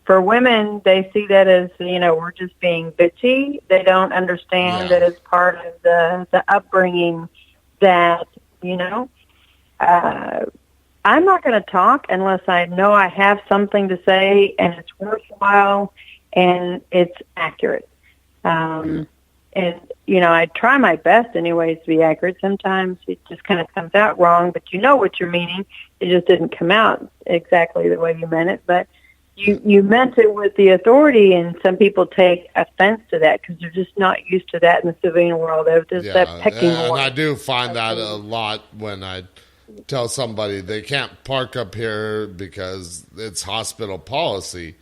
for women, they see that as, we're just being bitchy. They don't understand that it's part of the upbringing that, I'm not going to talk unless I know I have something to say and it's worthwhile and it's accurate. And, I try my best anyways to be accurate. Sometimes it just kind of comes out wrong, but you know what you're meaning. It just didn't come out exactly the way you meant it. But you meant it with the authority, and some people take offense to that because they're just not used to that in the civilian world. There's just that pecking order. And I do find that a lot when I tell somebody they can't park up here because it's hospital policy.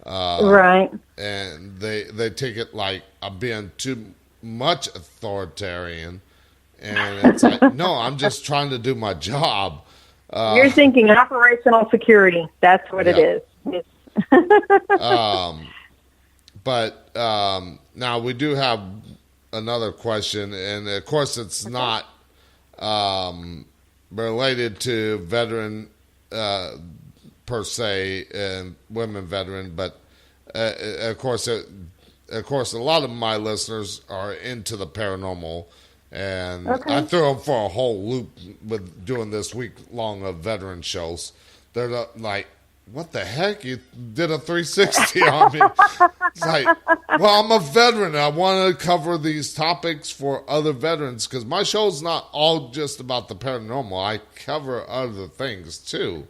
Right. And they take it like I'm being too much authoritarian. And it's like, no, I'm just trying to do my job. You're thinking operational security. That's what it is. But now we do have another question, and of course it's not related to veteran per se and women veteran, but of course, a lot of my listeners are into the paranormal, and I threw them for a whole loop with doing this week long of veteran shows. They're like, what the heck? You did a 360 on me. It's like, well, I'm a veteran. I want to cover these topics for other veterans because my show's not all just about the paranormal. I cover other things too.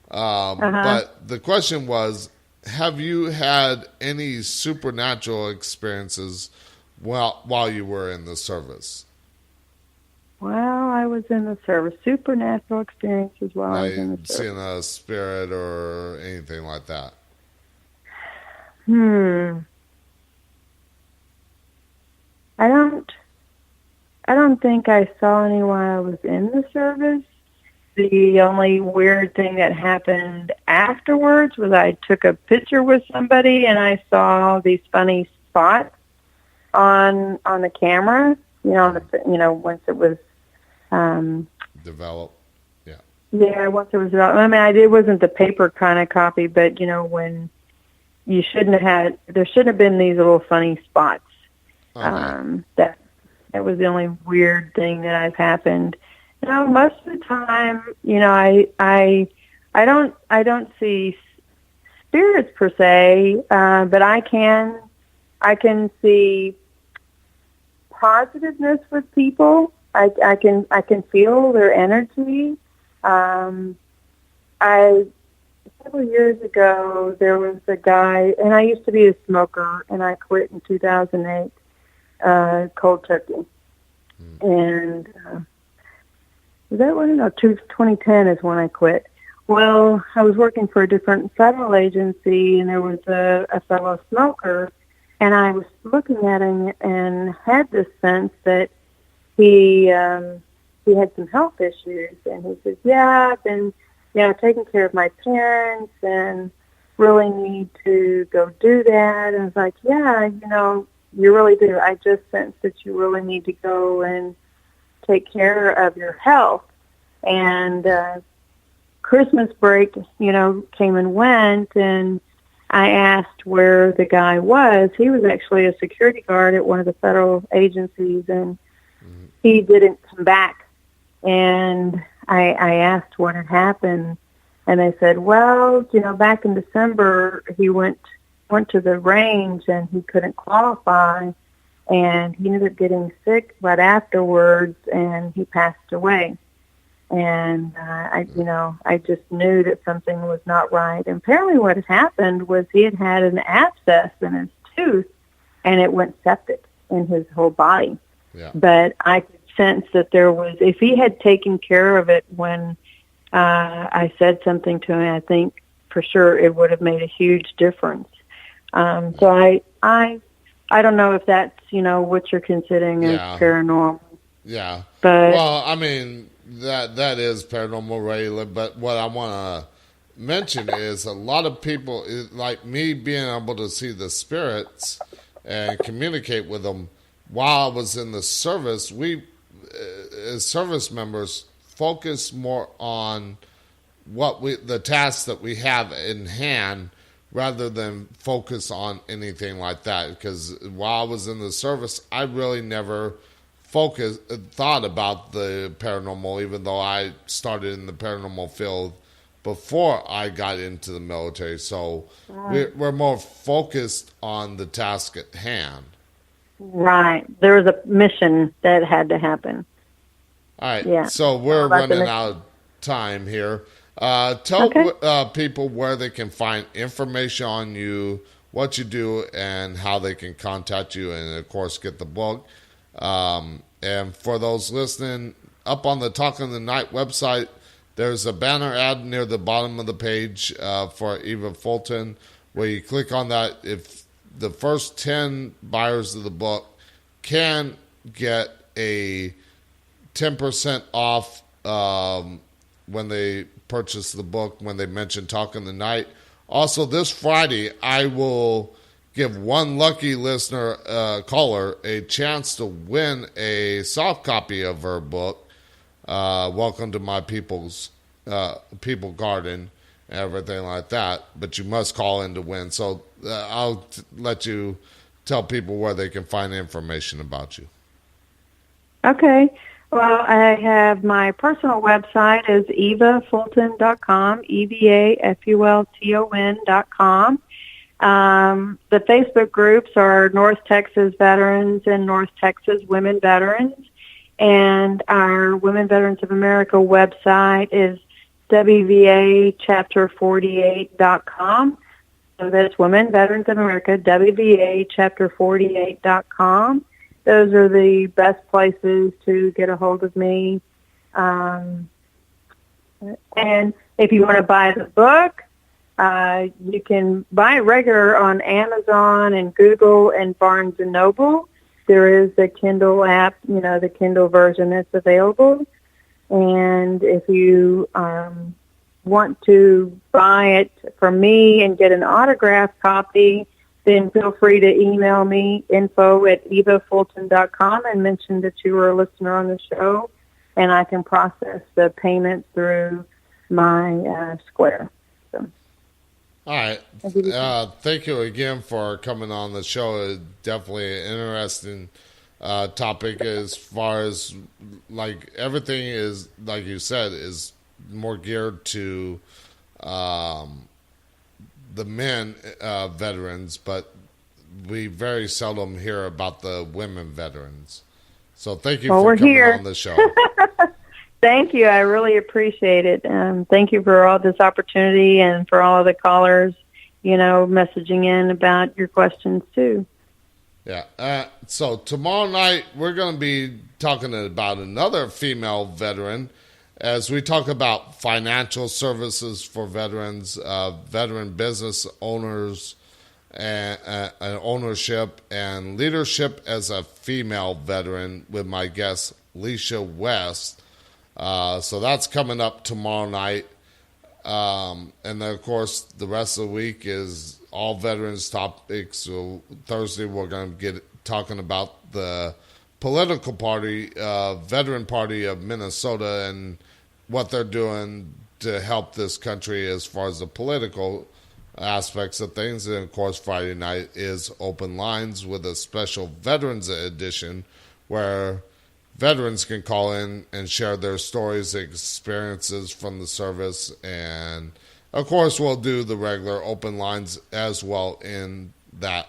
But the question was, have you had any supernatural experiences while you were in the service? Well, I was in the service. Supernatural experiences while I was in the service. Seeing a spirit or anything like that? I don't think I saw any while I was in the service. The only weird thing that happened afterwards was I took a picture with somebody and I saw these funny spots on the camera. Once it was developed. Yeah, once it was developed. I mean, it wasn't the paper kind of copy, but when you there shouldn't have been these little funny spots. That was the only weird thing that I've happened. Most of the time, I don't see spirits per se, but I can see positiveness with people. I can feel their energy. Several years ago, there was a guy, and I used to be a smoker, and I quit in 2008, cold turkey. And was that when? No, 2010 is when I quit. Well, I was working for a different federal agency, and there was a fellow smoker, and I was looking at him and had this sense that he had some health issues, and he says, "Yeah, I've been, taking care of my parents, and really need to go do that." And I was like, "Yeah, you really do. I just sense that you really need to go and take care of your health." And Christmas break, came and went, and I asked where the guy was. He was actually a security guard at one of the federal agencies, and he didn't come back. And I asked what had happened, and they said, well, back in December, he went to the range, and he couldn't qualify, and he ended up getting sick right afterwards, and he passed away. And I just knew that something was not right. And apparently what had happened was he had had an abscess in his tooth, and it went septic in his whole body. Yeah. But I could sense that there was, if he had taken care of it when I said something to him, I think for sure it would have made a huge difference. So I don't know if that's, what you're considering as paranormal. Yeah. But, well, I mean, that is paranormal regular, but what I want to mention is a lot of people, like me, being able to see the spirits and communicate with them while I was in the service. We, as service members, focus more on the tasks that we have in hand rather than focus on anything like that. Because while I was in the service, I really never thought about the paranormal, even though I started in the paranormal field before I got into the military. So we're more focused on the task at hand. Right. There was a mission that had to happen. All right. Yeah. So we're running out of time here. Tell people where they can find information on you, what you do, and how they can contact you, and, of course, get the book. And for those listening, up on the Talk in the Night website, there's a banner ad near the bottom of the page for Eva Fulton, where you click on that. If the first 10 buyers of the book can get a 10% off when they purchase the book, when they mention Talk in the Night. Also, this Friday, I will give one lucky listener, caller, a chance to win a soft copy of her book, Welcome to My People Garden, and everything like that. But you must call in to win. So I'll let you tell people where they can find information about you. Okay. Well, I have my personal website is evafulton.com, EVAFULTON.com. The Facebook groups are North Texas Veterans and North Texas Women Veterans. And our Women Veterans of America website is WVAchapter48.com. So that's Women Veterans of America, WVAchapter48.com. Those are the best places to get a hold of me. And if you want to buy the book, you can buy it regular on Amazon and Google and Barnes & Noble. There is a Kindle app, the Kindle version that's available. And if you want to buy it from me and get an autographed copy, then feel free to email me, info@evafulton.com, and mention that you were a listener on the show, and I can process the payment through my Square. So. All right. Thank you again for coming on the show. It's definitely an interesting topic as far as, like, everything is, like you said, is more geared to the men veterans, but we very seldom hear about the women veterans. So thank you for coming on the show. Thank you. I really appreciate it. Thank you for all this opportunity and for all of the callers, messaging in about your questions too. Yeah. So tomorrow night we're going to be talking about another female veteran, as we talk about financial services for veterans, veteran business owners, and ownership and leadership as a female veteran with my guest, Leisha West. So that's coming up tomorrow night. And then, of course, the rest of the week is all veterans topics. So Thursday we're going to get talking about the political party, Veteran Party of Minnesota, and what they're doing to help this country as far as the political aspects of things. And of course, Friday night is Open Lines with a special Veterans Edition where veterans can call in and share their stories, experiences from the service. And of course, we'll do the regular Open Lines as well in that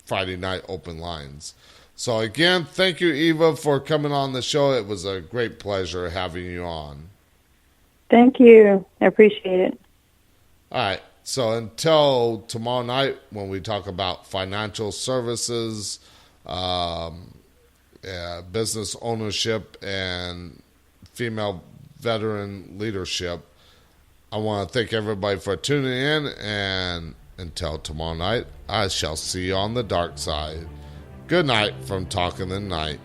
Friday night Open Lines. So again, thank you, Eva, for coming on the show. It was a great pleasure having you on. Thank you. I appreciate it. All right. So until tomorrow night when we talk about financial services, business ownership, and female veteran leadership, I want to thank everybody for tuning in. And until tomorrow night, I shall see you on the dark side. Good night from Talking the Night.